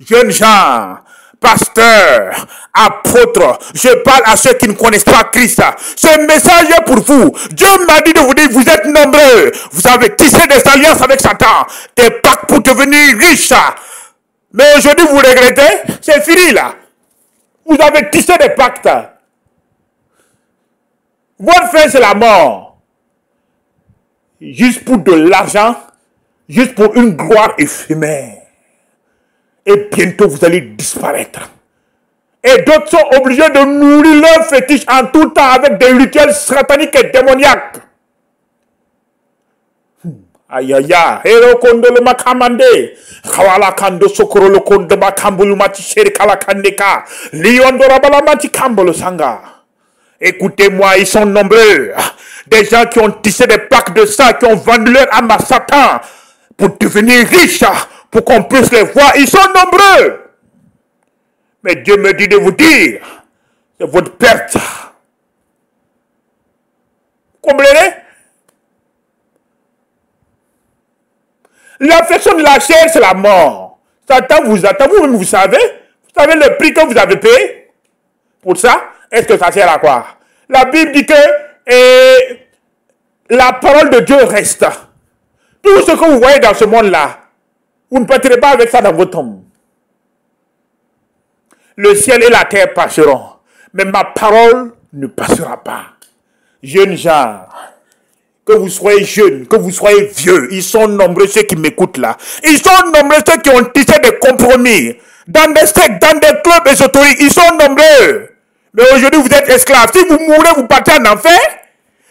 Jeunes gens, pasteurs, apôtres, je parle à ceux qui ne connaissent pas Christ. Ce message est pour vous. Dieu m'a dit de vous dire, vous êtes nombreux. Vous avez tissé des alliances avec Satan, des pactes pour devenir riches. Mais aujourd'hui, vous regrettez? C'est fini là. Vous avez tissé des pactes. Votre fin, c'est la mort. Juste pour de l'argent, juste pour une gloire éphémère. Et bientôt, vous allez disparaître. Et d'autres sont obligés de nourrir leur fétiche en tout temps avec des rituels sataniques et démoniaques. Aïe aïe aïe. Hero kondo le makamande. Kawala kando sokoro le kondo makambulu mati sheri kala kandeka. Liondo rabala mati kambolo sanga. Écoutez-moi, ils sont nombreux. Des gens qui ont tissé des plaques de sang, qui ont vendu leur âme à Satan pour devenir riches, pour qu'on puisse les voir. Ils sont nombreux. Mais Dieu me dit de vous dire, c'est votre perte. Vous comprenez? L'affection de la chair, c'est la mort. Satan vous attend, vous-même vous savez le prix que vous avez payé pour ça. Est-ce que ça sert à quoi? La Bible dit que la parole de Dieu reste. Tout ce que vous voyez dans ce monde-là, vous ne perdrez pas avec ça dans votre tombe. Le ciel et la terre passeront, mais ma parole ne passera pas. Jeunes gens, que vous soyez jeunes, que vous soyez vieux, ils sont nombreux ceux qui m'écoutent là. Ils sont nombreux ceux qui ont tissé des compromis dans des sectes, dans des clubs ésotériques. Ils sont nombreux. Mais aujourd'hui, vous êtes esclaves. Si vous mourrez, vous partez en enfer.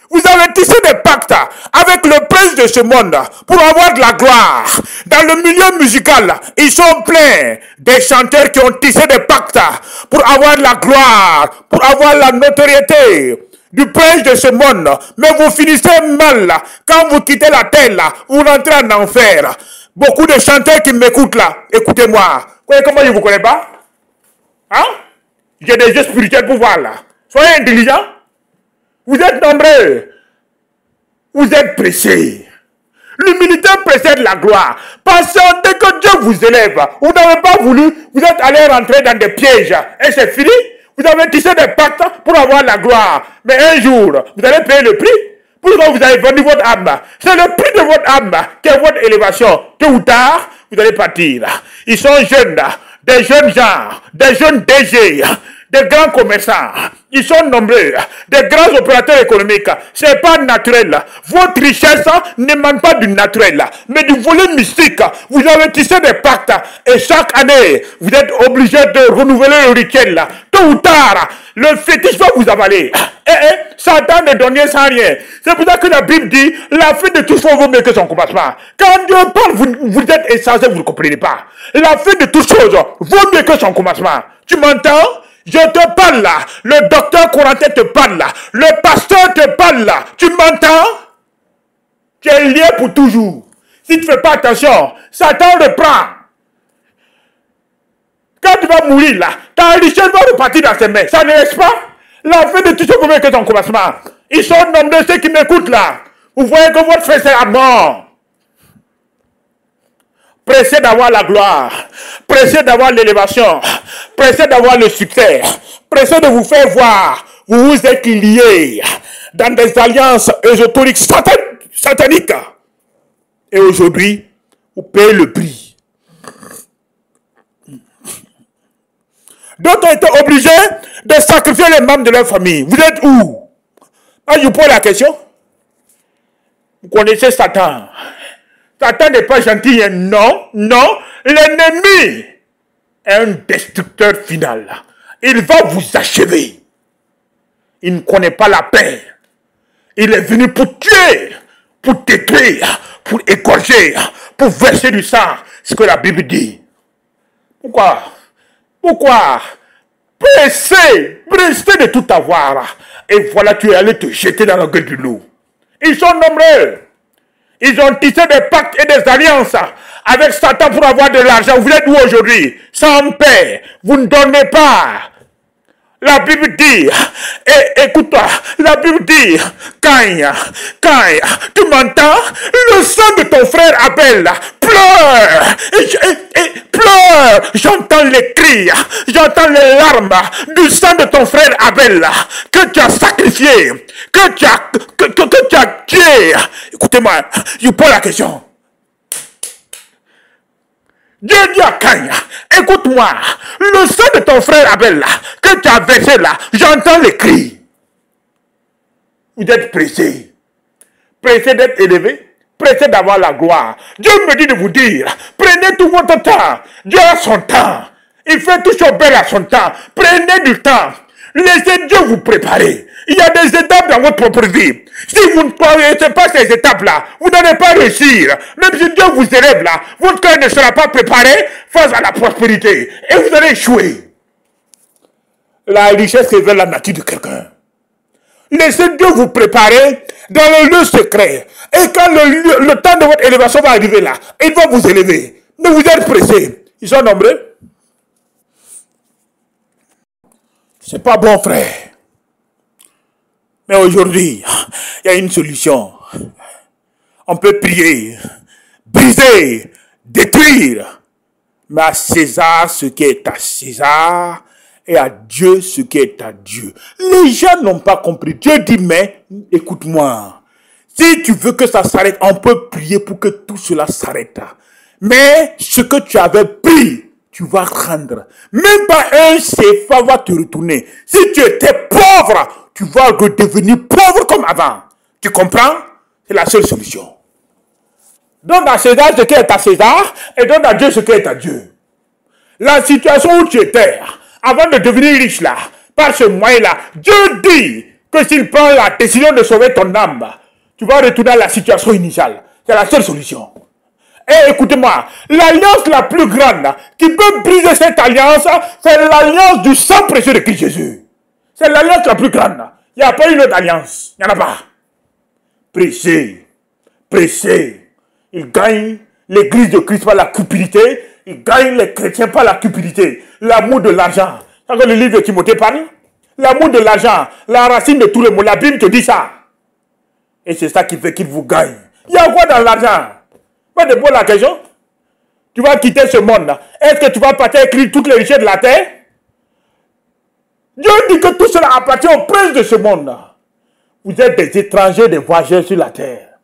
Vous avez tissé des pactes avec le prince de ce monde pour avoir de la gloire. Dans le milieu musical, ils sont pleins des chanteurs qui ont tissé des pactes pour avoir de la gloire, pour avoir la notoriété du prince de ce monde. Mais vous finissez mal. Quand vous quittez la terre, vous rentrez en enfer. Beaucoup de chanteurs qui m'écoutent là, écoutez-moi. Comment je ne vous connais pas? Hein? J'ai des yeux spirituels pour voir là. Soyez intelligents. Vous êtes nombreux. Vous êtes pressés. L'humilité précède la gloire. Patientez que Dieu vous élève. Vous n'avez pas voulu. Vous êtes allé rentrer dans des pièges. Et c'est fini. Vous avez tissé des pactes pour avoir la gloire. Mais un jour, vous allez payer le prix. Pourquoi vous avez vendu votre âme? C'est le prix de votre âme qui est votre élévation. Tôt ou tard, vous allez partir. Ils sont jeunes. Des jeunes gens. Des jeunes DG. Des grands commerçants, ils sont nombreux, des grands opérateurs économiques, c'est pas naturel. Votre richesse ne manque pas du naturel, mais du volet mystique. Vous avez tissé des pactes et chaque année, vous êtes obligé de renouveler le rituel. Tôt ou tard, le fétiche va vous avaler. Satan ne donne rien sans rien. C'est pour ça que la Bible dit, la fin de tout chose vaut mieux que son commencement. Quand Dieu parle, vous êtes insensé, vous ne comprenez pas. La fin de toute chose vaut mieux que son commencement. Tu m'entends? Je te parle là, le docteur Corentin te parle là, le pasteur te parle là, tu m'entends? Tu es lié pour toujours. Si tu ne fais pas attention, Satan reprend. Quand tu vas mourir là, ta richesse va repartir dans ses mains, ça ne reste pas? La fin de tout ce que ton commencement. Ils sont nombreux ceux qui m'écoutent là. Vous voyez que votre frère c'est la mort. Pressé d'avoir la gloire, pressé d'avoir l'élévation, pressé d'avoir le succès, pressé de vous faire voir, vous vous êtes liés dans des alliances ésotériques sataniques. Et aujourd'hui, vous payez le prix. D'autres ont été obligés de sacrifier les membres de leur famille. Vous êtes où? Je vous pose la question. Vous connaissez Satan. Satan n'est pas gentil, non, non. L'ennemi est un destructeur final. Il va vous achever. Il ne connaît pas la paix. Il est venu pour tuer, pour détruire, pour égorger, pour verser du sang. Ce que la Bible dit. Pourquoi? Pourquoi? Pressé de tout avoir. Et voilà, tu es allé te jeter dans la gueule du loup. Ils sont nombreux. Ils ont tissé des pactes et des alliances avec Satan pour avoir de l'argent. Vous êtes où aujourd'hui? Sans paix. Vous ne donnez pas. La Bible dit, écoute-toi, la Bible dit, Caïn, tu m'entends? Le sang de ton frère Abel pleure, pleure. J'entends les cris, j'entends les larmes du sang de ton frère Abel que tu as sacrifié, que tu as tué. Écoutez-moi, je pose la question. Dieu dit à Caïn, écoute-moi, le sang de ton frère Abel là, que tu as versé là, j'entends les cris. Vous êtes pressés d'être élevé, pressés d'avoir la gloire. Dieu me dit de vous dire, prenez tout votre temps. Dieu a son temps. Il fait tout chose belle à son temps. Prenez du temps. Laissez Dieu vous préparer. Il y a des étapes dans votre propre vie. Si vous ne connaissez pas ces étapes-là, vous n'allez pas réussir. Même si Dieu vous élève là, votre cœur ne sera pas préparé face à la prospérité. Et vous allez échouer. La richesse révèle la nature de quelqu'un. Laissez Dieu vous préparer dans le lieu secret. Et quand le temps de votre élévation va arriver là, il va vous élever. Mais vous êtes pressés. Ils sont nombreux. C'est pas bon, frère. Mais aujourd'hui, il y a une solution. On peut prier, briser, détruire. Mais à César ce qui est à César et à Dieu ce qui est à Dieu. Les gens n'ont pas compris. Dieu dit, mais écoute-moi. Si tu veux que ça s'arrête, on peut prier pour que tout cela s'arrête. Mais ce que tu avais pris, tu vas rendre. Même pas un CFA va te retourner. Si tu étais pauvre, tu vas redevenir pauvre comme avant. Tu comprends? C'est la seule solution. Donne à César ce qui est à César et donne à Dieu ce qui est à Dieu. La situation où tu étais, avant de devenir riche là, par ce moyen-là, Dieu dit que s'il prend la décision de sauver ton âme, tu vas retourner à la situation initiale. C'est la seule solution. Et écoutez-moi, l'alliance la plus grande qui peut briser cette alliance, c'est l'alliance du sang précieux de Christ Jésus. C'est l'alliance la plus grande. Il n'y a pas une autre alliance. Il n'y en a pas. Prêchez. Prêchez. Il gagne l'église de Christ par la cupidité. Il gagne les chrétiens par la cupidité. L'amour de l'argent. Quand le livre de Timothée parle, l'amour de l'argent, la racine de tous les mots. La Bible te dit ça. Et c'est ça qui fait qu'il vous gagne. Il y a quoi dans l'argent? Pas de poser la question. Tu vas quitter ce monde. Est-ce que tu vas partir écrire toutes les richesses de la terre? Dieu dit que tout cela appartient aux princes de ce monde. Vous êtes des étrangers, des voyageurs sur la terre.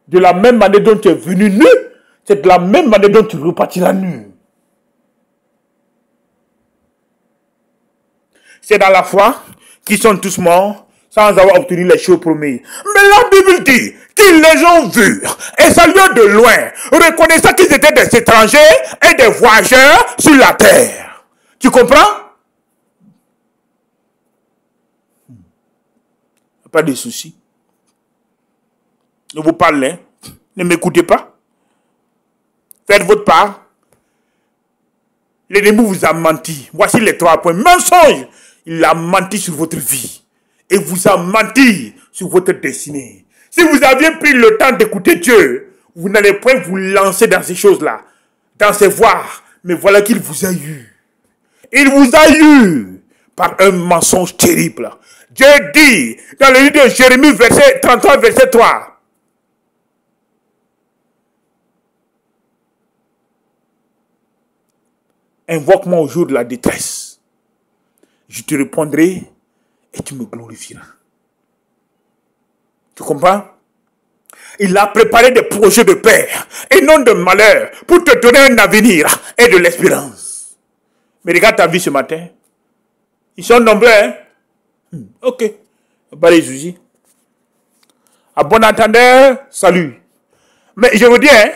De la même manière dont tu es venu nu, c'est de la même manière dont tu repartiras nu. C'est dans la foi qu'ils sont tous morts sans avoir obtenu les choses promises. Mais la Bible dit qu'ils les ont vus et salués de loin, reconnaissant qu'ils étaient des étrangers et des voyageurs sur la terre. Tu comprends? Pas de soucis. Ne vous parlez, ne m'écoutez pas. Faites votre part. L'ennemi vous a menti. Voici les 3 points. Mensonge. Il a menti sur votre vie. Et vous a menti sur votre destinée. Si vous aviez pris le temps d'écouter Dieu, vous n'allez point vous lancer dans ces choses-là, dans ces voies. Mais voilà qu'il vous a eu. Il vous a eu par un mensonge terrible. Dieu dit dans le livre de Jérémie, verset 33, verset 3. Invoque-moi au jour de la détresse. Je te répondrai et tu me glorifieras. Tu comprends? Il a préparé des projets de paix et non de malheur pour te donner un avenir et de l'espérance. Mais regarde ta vie ce matin. Ils sont nombreux, hein? Ok. Pas les soucis. À bon entendeur, salut. Mais je vous dis, hein,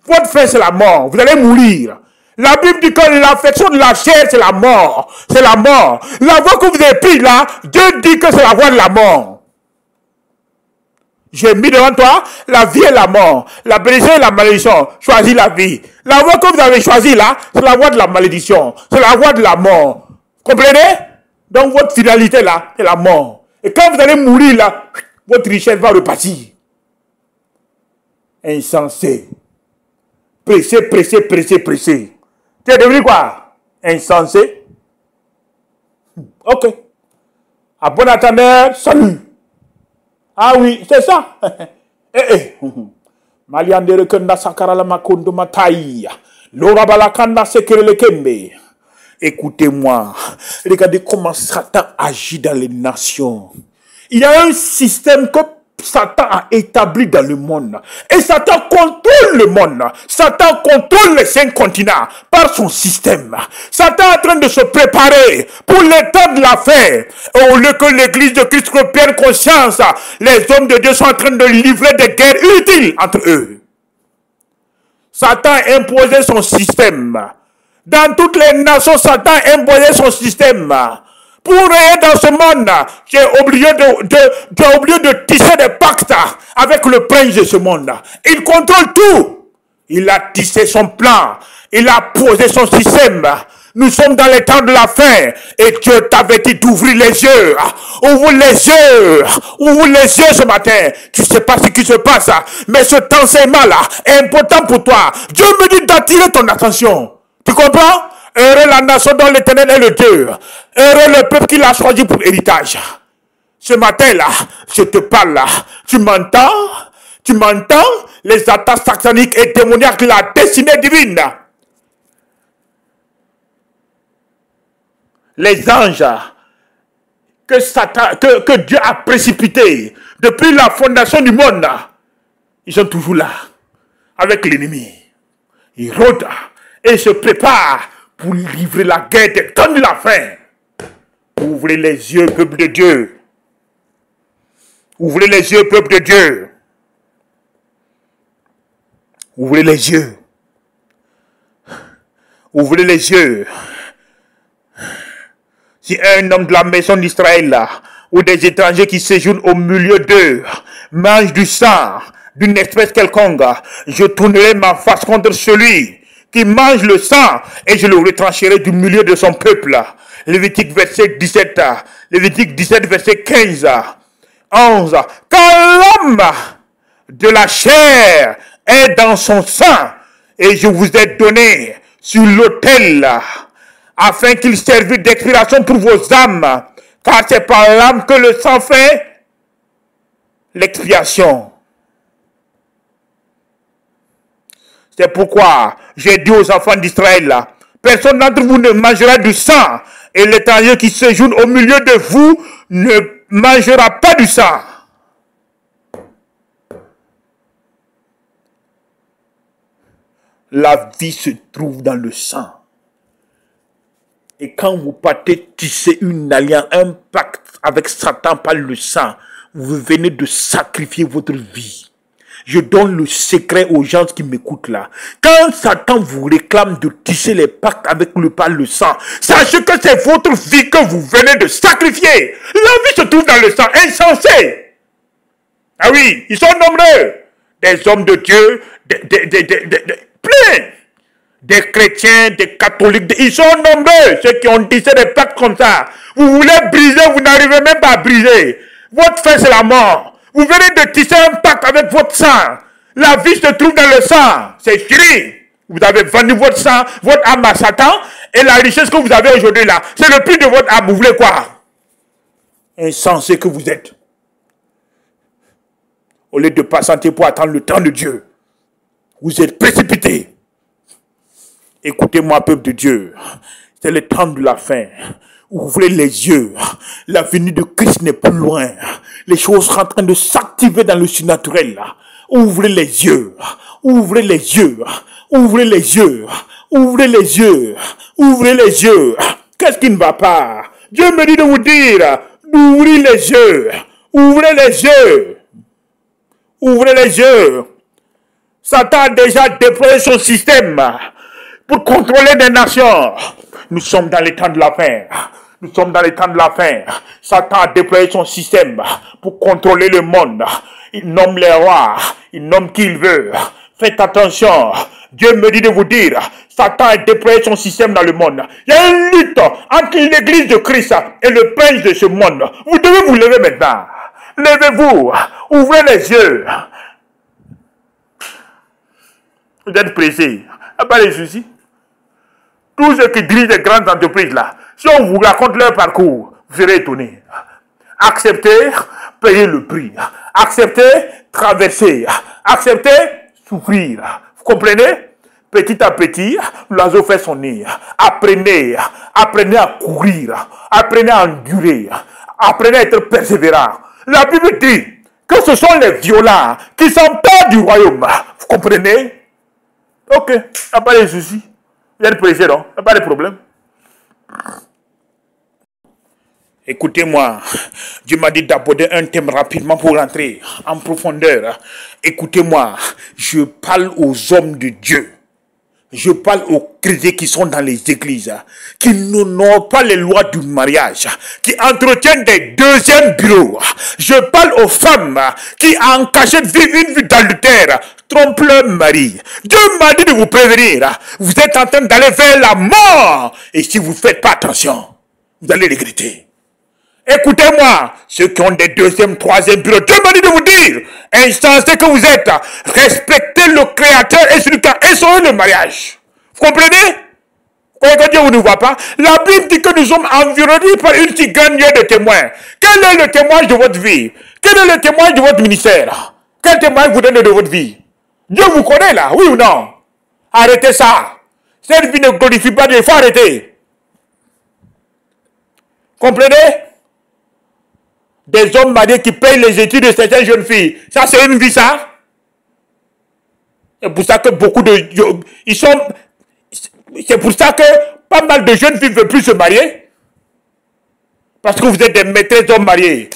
votre fin c'est la mort. Vous allez mourir. La Bible dit que l'affection de la chair c'est la mort. C'est la mort. La voie que vous avez prise là, Dieu dit que c'est la voie de la mort. J'ai mis devant toi la vie et la mort, la bénédiction et la malédiction. Choisis la vie. La voie que vous avez choisie là, c'est la voie de la malédiction. C'est la voie de la mort. Comprenez? Donc votre finalité là, c'est la mort. Et quand vous allez mourir là, votre richesse va repartir. Insensé. Pressé, pressé, pressé, pressé. Tu es devenu quoi? Insensé. Ok. À bon attendeur, salut. Ah oui, c'est ça. Maliandere kenda sakara la makondo matai. Lora balakanda sekere le kembe. Écoutez-moi. Regardez comment Satan agit dans les nations. Il y a un système que Satan a établi dans le monde. Et Satan contrôle le monde. Satan contrôle les 5 continents par son système. Satan est en train de se préparer pour l'état de la fin. Au lieu que l'église de Christ prenne conscience, les hommes de Dieu sont en train de livrer des guerres inutiles entre eux. Satan a imposé son système. Dans toutes les nations, Satan a imposé son système. Pour rien dans ce monde, tu es obligé de tisser des pactes avec le prince de ce monde. Il contrôle tout. Il a tissé son plan. Il a posé son système. Nous sommes dans les temps de la fin. Et Dieu t'avait dit d'ouvrir les yeux. Ouvre les yeux. Ouvre les yeux ce matin. Tu ne sais pas ce qui se passe. Mais ce enseignement-là est important pour toi. Dieu me dit d'attirer ton attention. Tu comprends? Heureux la nation dont l'Éternel est le Dieu. Heureux le peuple qu'il a choisi pour héritage. Ce matin-là, je te parle là. Tu m'entends? Tu m'entends? Les attaques sataniques et démoniaques, la destinée divine. Les anges que Dieu a précipités depuis la fondation du monde, ils sont toujours là, avec l'ennemi. Ils rôdent et se préparent pour livrer la guerre des temps de la fin. Ouvrez les yeux, peuple de Dieu. Ouvrez les yeux, peuple de Dieu. Ouvrez les yeux. Ouvrez les yeux. Si un homme de la maison d'Israël ou des étrangers qui séjournent au milieu d'eux mangent du sang d'une espèce quelconque, je tournerai ma face contre celui qui mange le sang et je le retrancherai du milieu de son peuple. Lévitique verset 17, Lévitique 17 verset 15, 11. Quand l'homme de la chair est dans son sang et je vous ai donné sur l'autel afin qu'il serve d'expiration pour vos âmes, car c'est par l'âme que le sang fait l'expiation. C'est pourquoi j'ai dit aux enfants d'Israël, personne d'entre vous ne mangera du sang, et l'étranger qui séjourne au milieu de vous ne mangera pas du sang. La vie se trouve dans le sang. Et quand vous partez tisser une alliance, un pacte avec Satan par le sang, vous venez de sacrifier votre vie. Je donne le secret aux gens qui m'écoutent là. Quand Satan vous réclame de tisser les pactes avec lui par le sang, sachez que c'est votre vie que vous venez de sacrifier. La vie se trouve dans le sang, insensé. Ah oui, ils sont nombreux. Des hommes de Dieu, plein. Des chrétiens, des catholiques, ils sont nombreux, ceux qui ont tissé des pactes comme ça. Vous voulez briser, vous n'arrivez même pas à briser. Votre fin, c'est la mort. Vous venez de tisser un pacte avec votre sang. La vie se trouve dans le sang. C'est écrit. Vous avez vendu votre sang, votre âme à Satan, et la richesse que vous avez aujourd'hui là, c'est le prix de votre âme. Vous voulez quoi? Insensé que vous êtes. Au lieu de patienter pour attendre le temps de Dieu, vous êtes précipités. Écoutez-moi, peuple de Dieu. C'est le temps de la fin. Ouvrez les yeux. La venue de Christ n'est plus loin. Les choses sont en train de s'activer dans le surnaturel. Ouvrez les yeux. Ouvrez les yeux. Ouvrez les yeux. Ouvrez les yeux. Ouvrez les yeux. Qu'est-ce qui ne va pas? Dieu me dit de vous dire d'ouvrir les yeux. Ouvrez les yeux. Ouvrez les yeux. Satan a déjà déployé son système pour contrôler des nations. Nous sommes dans les temps de la fin. Nous sommes dans les temps de la fin. Satan a déployé son système pour contrôler le monde. Il nomme les rois. Il nomme qui il veut. Faites attention. Dieu me dit de vous dire, Satan a déployé son système dans le monde. Il y a une lutte entre l'église de Christ et le prince de ce monde. Vous devez vous lever maintenant. Levez-vous. Ouvrez les yeux. Vous êtes pressé. Pas de soucis. Tous ceux qui dirigent des grandes entreprises là, si on vous raconte leur parcours, vous serez étonné. Acceptez, payer le prix. Acceptez, traverser. Acceptez, souffrir. Vous comprenez? Petit à petit, l'oiseau fait son nid. Apprenez à courir. Apprenez à endurer. Apprenez à être persévérant. La Bible dit que ce sont les violents qui s'emparent du royaume. Vous comprenez? Ok, il n'y a pas de souci. Il y a de pressé, non? Il n'y a pas de problème. Écoutez-moi, Dieu m'a dit d'aborder un thème rapidement pour rentrer en profondeur. Écoutez-moi, je parle aux hommes de Dieu. Je parle aux chrétiens qui sont dans les églises, qui n'honorent pas les lois du mariage, qui entretiennent des deuxièmes bureaux. Je parle aux femmes qui, en cachette, vivent une vie d'adultère, trompent leur mari. Dieu m'a dit de vous prévenir. Vous êtes en train d'aller vers la mort. Et si vous ne faites pas attention, vous allez regretter. Écoutez-moi, ceux qui ont des deuxième, troisième bureaux, Dieu m'a dit de vous dire, insensé que vous êtes, respectez le Créateur et celui qui a instauré le mariage. Vous comprenez? Quand Dieu ne vous voit pas, la Bible dit que nous sommes environnés par une si grande nuée de témoins. Quel est le témoignage de votre vie? Quel est le témoignage de votre ministère? Quel témoignage vous donne de votre vie? Dieu vous connaît là, oui ou non? Arrêtez ça. Cette vie ne glorifie pas Dieu, il faut arrêter. Comprenez? Des hommes mariés qui payent les études de certaines jeunes filles. Ça, c'est une vie, ça. C'est pour ça que beaucoup de... C'est pour ça que pas mal de jeunes filles ne veulent plus se marier. Parce que vous êtes des maîtresses d'hommes mariés.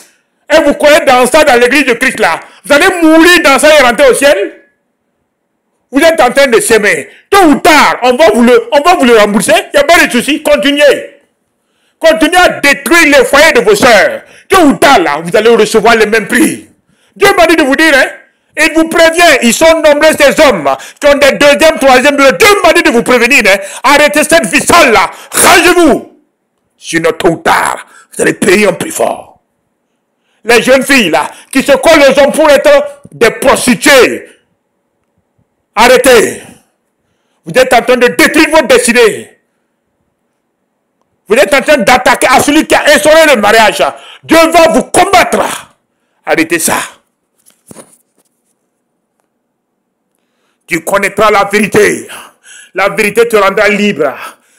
Et vous croyez dans ça, dans l'église de Christ, là. Vous allez mourir dans ça et rentrer au ciel. Vous êtes en train de s'aimer. Tôt ou tard, on va vous le rembourser. Il n'y a pas de souci. Continuez. Continuez à détruire les foyers de vos sœurs. Tôt ou tard, là, vous allez recevoir le même prix. Dieu m'a dit de vous dire, hein, il vous prévient, ils sont nombreux ces hommes qui ont des deuxième, troisième bureaux. Dieu m'a dit de vous prévenir, hein, arrêtez cette vie sale là, rangez-vous. Sinon, tôt ou tard, vous allez payer un prix fort. Les jeunes filles là, qui se collent aux hommes pour être des prostituées, arrêtez. Vous êtes en train de détruire votre destinée. Vous êtes en train d'attaquer à celui qui a instauré le mariage. Dieu va vous combattre. Arrêtez ça. Tu connaîtras la vérité. La vérité te rendra libre.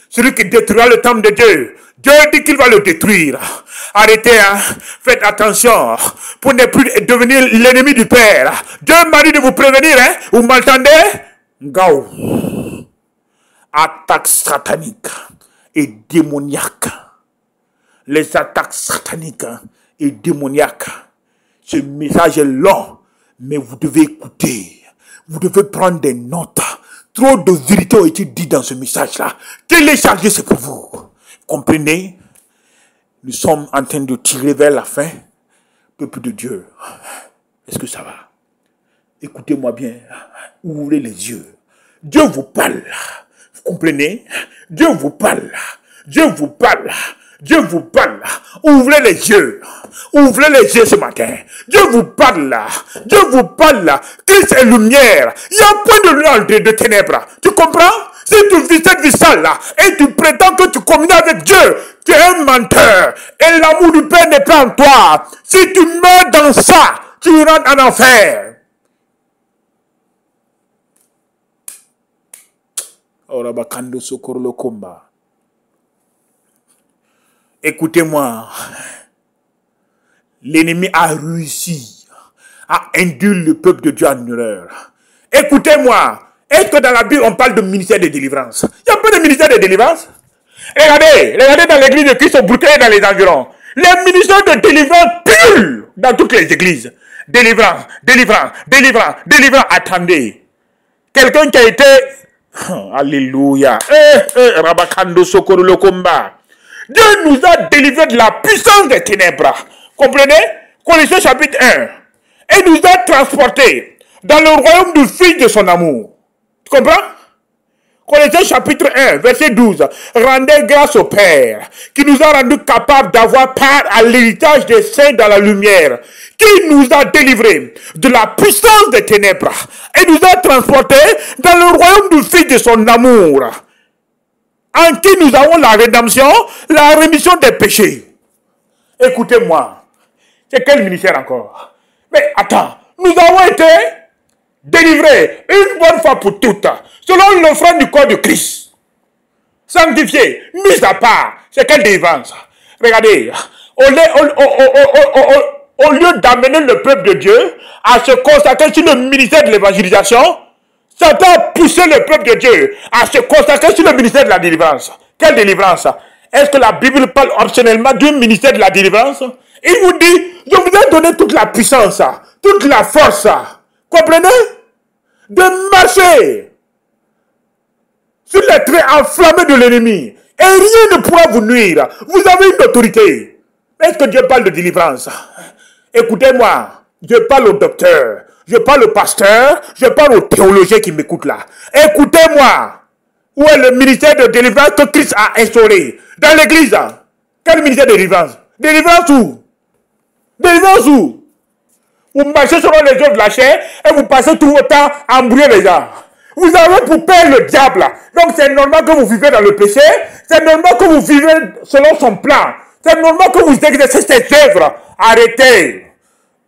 Celui qui détruira le temple de Dieu, Dieu dit qu'il va le détruire. Arrêtez, hein. Faites attention pour ne plus devenir l'ennemi du Père. Dieu m'a dit de vous prévenir. Hein. Vous m'entendez? Gao. Attaque satanique et démoniaque. Les attaques sataniques et démoniaques. Ce message est long, mais vous devez écouter. Vous devez prendre des notes. Trop de vérité ont été dites dans ce message-là. Téléchargez, c'est pour vous. Vous comprenez? Nous sommes en train de tirer vers la fin. Peuple de Dieu. Est-ce que ça va? Écoutez-moi bien. Ouvrez les yeux. Dieu vous parle. Vous comprenez? Dieu vous parle. Dieu vous parle. Dieu vous parle. Ouvrez les yeux. Ouvrez les yeux ce matin. Dieu vous parle. Dieu vous parle. Christ est lumière. Il n'y a point de lumière de ténèbres. Tu comprends? Si tu vis cette vie sale là et tu prétends que tu communies avec Dieu, tu es un menteur. Et l'amour du Père n'est pas en toi. Si tu meurs dans ça, tu rentres en enfer. Écoutez-moi, l'ennemi a réussi à induire le peuple de Dieu en erreur. Écoutez-moi, est-ce que dans la Bible on parle de ministère de délivrance? Il n'y a pas de ministère de délivrance. Regardez dans l'église de Christ au Brooklyn et dans les environs. Les ministères de délivrance pullulent dans toutes les églises. Délivrance, délivrance, délivrance, délivrance. Attendez. Quelqu'un qui a été... Alléluia. Rabakando Sokoro le combat. Dieu nous a délivrés de la puissance des ténèbres. Comprenez? Colossiens chapitre 1. Et nous a transportés dans le royaume du Fils de son amour. Tu comprends? Colossiens chapitre 1, verset 12. Rendez grâce au Père, qui nous a rendus capables d'avoir part à l'héritage des saints dans la lumière, qui nous a délivrés de la puissance des ténèbres et nous a transportés dans le royaume du Fils de son amour, en qui nous avons la rédemption, la rémission des péchés. Écoutez-moi, c'est quel ministère encore? Mais attends, nous avons été délivrés une bonne fois pour toutes, selon l'offrande du corps de Christ. Sanctifié, mis à part. C'est quelle délivrance? Regardez, au lieu d'amener le peuple de Dieu à se consacrer sur le ministère de l'évangélisation, Satan a poussé le peuple de Dieu à se consacrer sur le ministère de la délivrance. Quelle délivrance? Est-ce que la Bible parle optionnellement du ministère de la délivrance? Il vous dit, je vous ai donné toute la puissance, toute la force. Comprenez? De marcher sur les traits enflammés de l'ennemi. Et rien ne pourra vous nuire. Vous avez une autorité. Est-ce que Dieu parle de délivrance? Écoutez-moi. Je parle au docteur. Je parle au pasteur. Je parle au théologien qui m'écoute là. Écoutez-moi. Où est le ministère de délivrance que Christ a instauré? Dans l'église. Quel ministère de délivrance? Délivrance où? Délivrance où? Vous marchez selon les œuvres de la chair et vous passez tout votre temps à embrouiller les gens. Vous avez pour père le diable. Donc c'est normal que vous vivez dans le péché. C'est normal que vous vivez selon son plan. C'est normal que vous exercez ses œuvres. Arrêtez.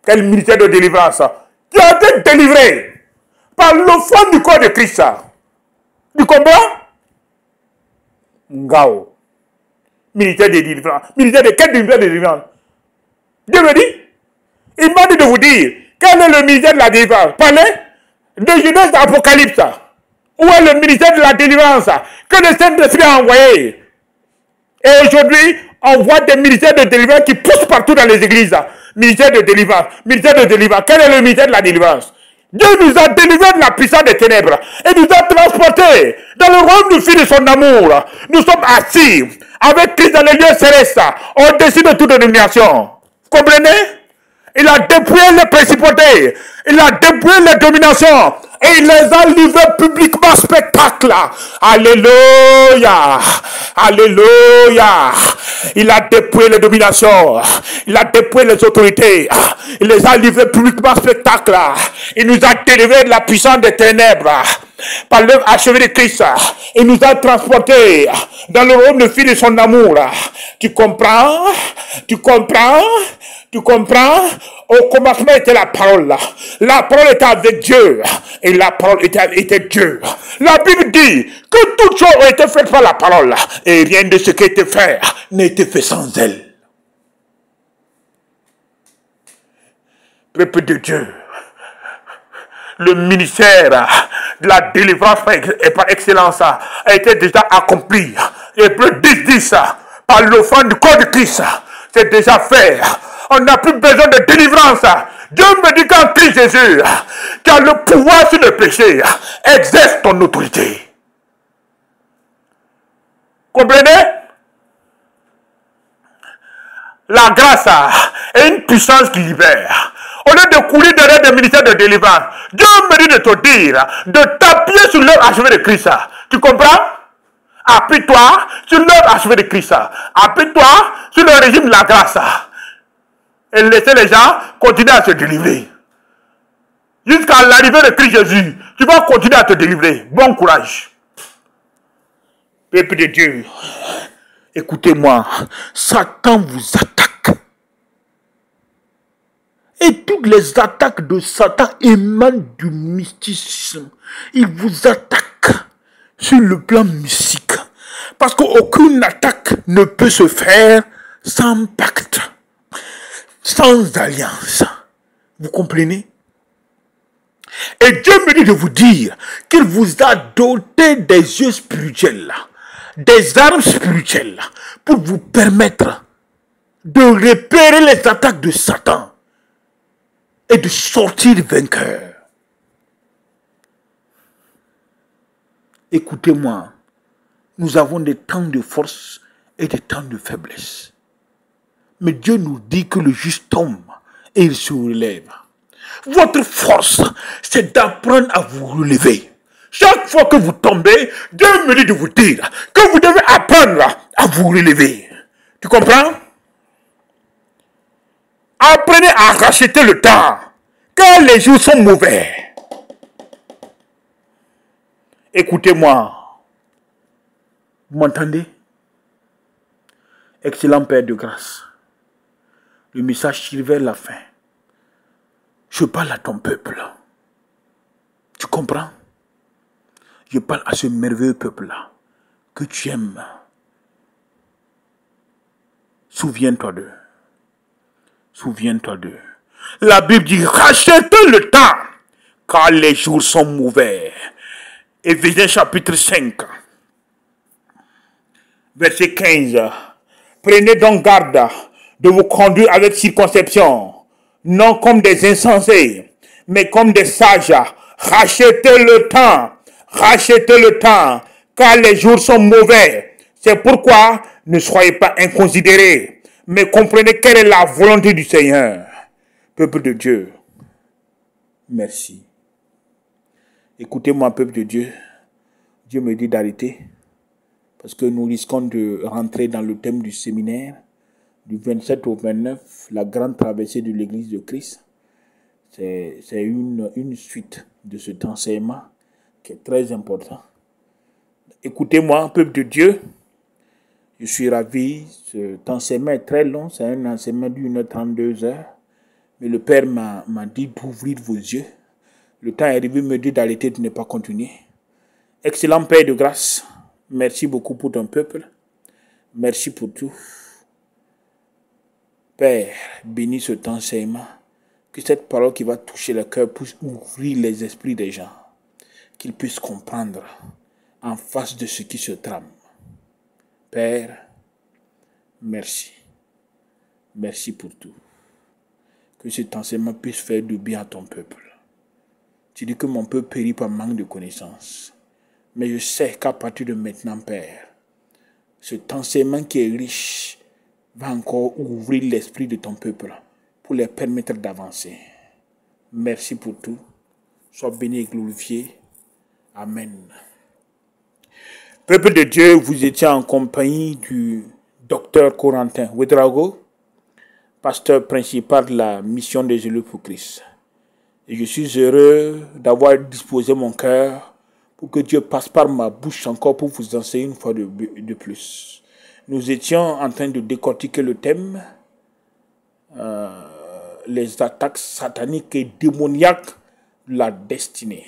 Quel ministère de délivrance? Tu as été délivré par l'offrande du corps de Christ. Tu comprends? Ngao. Ministère de délivrance. Ministère de quel ministère de délivrance? Dieu me dit. Il m'a dit de vous dire, quel est le ministère de la délivrance? Parlez de Genèse d'Apocalypse. Où est le ministère de la délivrance que le Saint-Esprit a envoyé? Et aujourd'hui, on voit des ministères de délivrance qui poussent partout dans les églises. Ministère de délivrance, ministère de délivrance. Quel est le ministère de la délivrance? Dieu nous a délivrés de la puissance des ténèbres et nous a transportés dans le royaume du Fils de son amour. Nous sommes assis avec Christ dans les lieux célestes, au-dessus de toute domination. Vous comprenez? Il a dépouillé les principautés. Il a dépouillé les dominations. Et il les a livrés publiquement spectacle. Alléluia. Alléluia. Il a dépouillé les dominations. Il a dépouillé les autorités. Il les a livrés publiquement spectacle. Il nous a délivrés de la puissance des ténèbres. Par l'œuvre achevée de Christ. Il nous a transportés dans le royaume du Fils de son amour. Tu comprends? Tu comprends? Tu comprends? Au commencement était la parole. La parole était avec Dieu. Et la parole était Dieu. La Bible dit que toutes choses ont été faites par la parole. Et rien de ce qui a été fait n'a été fait sans elle. Peuple de Dieu. Le ministère de la délivrance par excellence a été déjà accompli. Et plus 10 par l'offrande du corps de Christ. C'est déjà fait. On n'a plus besoin de délivrance. Dieu me dit qu'en Christ Jésus, tu as le pouvoir sur le péché. Exerce ton autorité. Comprenez? La grâce est une puissance qui libère. Au lieu de courir derrière des ministères de délivrance, Dieu me dit de te dire, de t'appuyer sur l'œuvre achevée de Christ. Tu comprends? Appuie-toi sur l'œuvre achevée de Christ. Appuie-toi sur le régime de la grâce. Et laissez les gens continuer à se délivrer. Jusqu'à l'arrivée de Christ Jésus, tu vas continuer à te délivrer. Bon courage. Peuple de Dieu, écoutez-moi. Satan vous attaque. Et toutes les attaques de Satan émanent du mysticisme. Il vous attaque sur le plan mystique. Parce qu'aucune attaque ne peut se faire sans pacte, sans alliance. Vous comprenez? Et Dieu me dit de vous dire qu'il vous a doté des yeux spirituels, des armes spirituelles, pour vous permettre de repérer les attaques de Satan et de sortir vainqueur. Écoutez-moi, nous avons des temps de force et des temps de faiblesse. Mais Dieu nous dit que le juste tombe et il se relève. Votre force, c'est d'apprendre à vous relever. Chaque fois que vous tombez, Dieu me dit de vous dire que vous devez apprendre à vous relever. Tu comprends? Apprenez à racheter le temps, car les jours sont mauvais. Écoutez-moi. Vous m'entendez? Excellent Père de grâce. Le message tire vers la fin. Je parle à ton peuple. Tu comprends? Je parle à ce merveilleux peuple-là que tu aimes. Souviens-toi d'eux. Souviens-toi d'eux. La Bible dit, rachetez le temps, car les jours sont mauvais. Éphésiens chapitre 5, verset 15. Prenez donc garde de vous conduire avec circonception, non comme des insensés, mais comme des sages. Rachetez le temps, car les jours sont mauvais. C'est pourquoi ne soyez pas inconsidérés, mais comprenez quelle est la volonté du Seigneur. Peuple de Dieu, merci. Écoutez-moi, peuple de Dieu. Dieu me dit d'arrêter, parce que nous risquons de rentrer dans le thème du séminaire du 27 au 29, la grande traversée de l'Église de Christ. C'est une suite de cet enseignement qui est très important. Écoutez-moi, peuple de Dieu, je suis ravi. Cet enseignement est très long, c'est un enseignement d'1h32, mais le Père m'a dit d'ouvrir vos yeux. Le temps est arrivé, me dit d'arrêter, de ne pas continuer. Excellent Père de grâce, merci beaucoup pour ton peuple. Merci pour tout. Père, bénis cet enseignement. Que cette parole qui va toucher le cœur puisse ouvrir les esprits des gens. Qu'ils puissent comprendre en face de ce qui se trame. Père, merci. Merci pour tout. Que cet enseignement puisse faire du bien à ton peuple. Tu dis que mon peuple périt par manque de connaissances. Mais je sais qu'à partir de maintenant, Père, cet enseignement qui est riche va encore ouvrir l'esprit de ton peuple pour les permettre d'avancer. Merci pour tout. Sois béni et glorifié. Amen. Peuple de Dieu, vous étiez en compagnie du docteur Corentin Ouedraogo, pasteur principal de la mission des élus pour Christ. Et je suis heureux d'avoir disposé mon cœur pour que Dieu passe par ma bouche encore pour vous enseigner une fois de plus. Nous étions en train de décortiquer le thème les attaques sataniques et démoniaques de la destinée.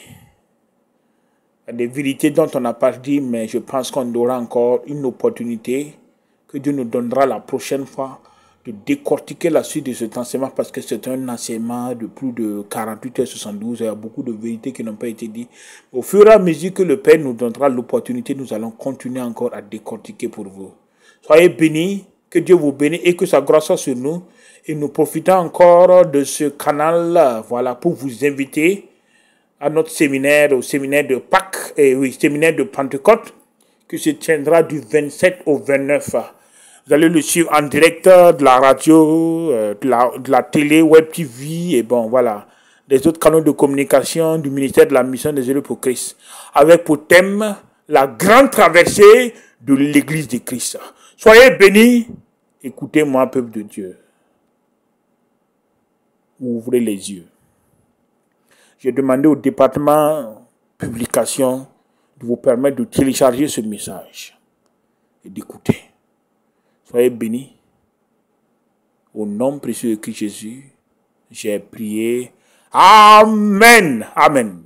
Il y a des vérités dont on n'a pas dit, mais je pense qu'on aura encore une opportunité que Dieu nous donnera la prochaine fois de décortiquer la suite de cet enseignement, parce que c'est un enseignement de plus de 48 et 72. Il y a beaucoup de vérités qui n'ont pas été dites. Au fur et à mesure que le Père nous donnera l'opportunité, nous allons continuer encore à décortiquer pour vous. Soyez bénis, que Dieu vous bénisse et que sa grâce soit sur nous. Et nous profitons encore de ce canal, voilà, pour vous inviter à notre séminaire, au séminaire de Pâques, séminaire de Pentecôte, qui se tiendra du 27 au 29. Vous allez le suivre en direct de la radio, de la télé, web TV, et bon, voilà, des autres canaux de communication du ministère de la mission des élus pour Christ, avec pour thème la grande traversée de l'Église de Christ. Soyez bénis, écoutez-moi, peuple de Dieu. Ouvrez les yeux. J'ai demandé au département publication de vous permettre de télécharger ce message et d'écouter. Soyez bénis. Au nom précieux de Christ Jésus, j'ai prié. Amen. Amen.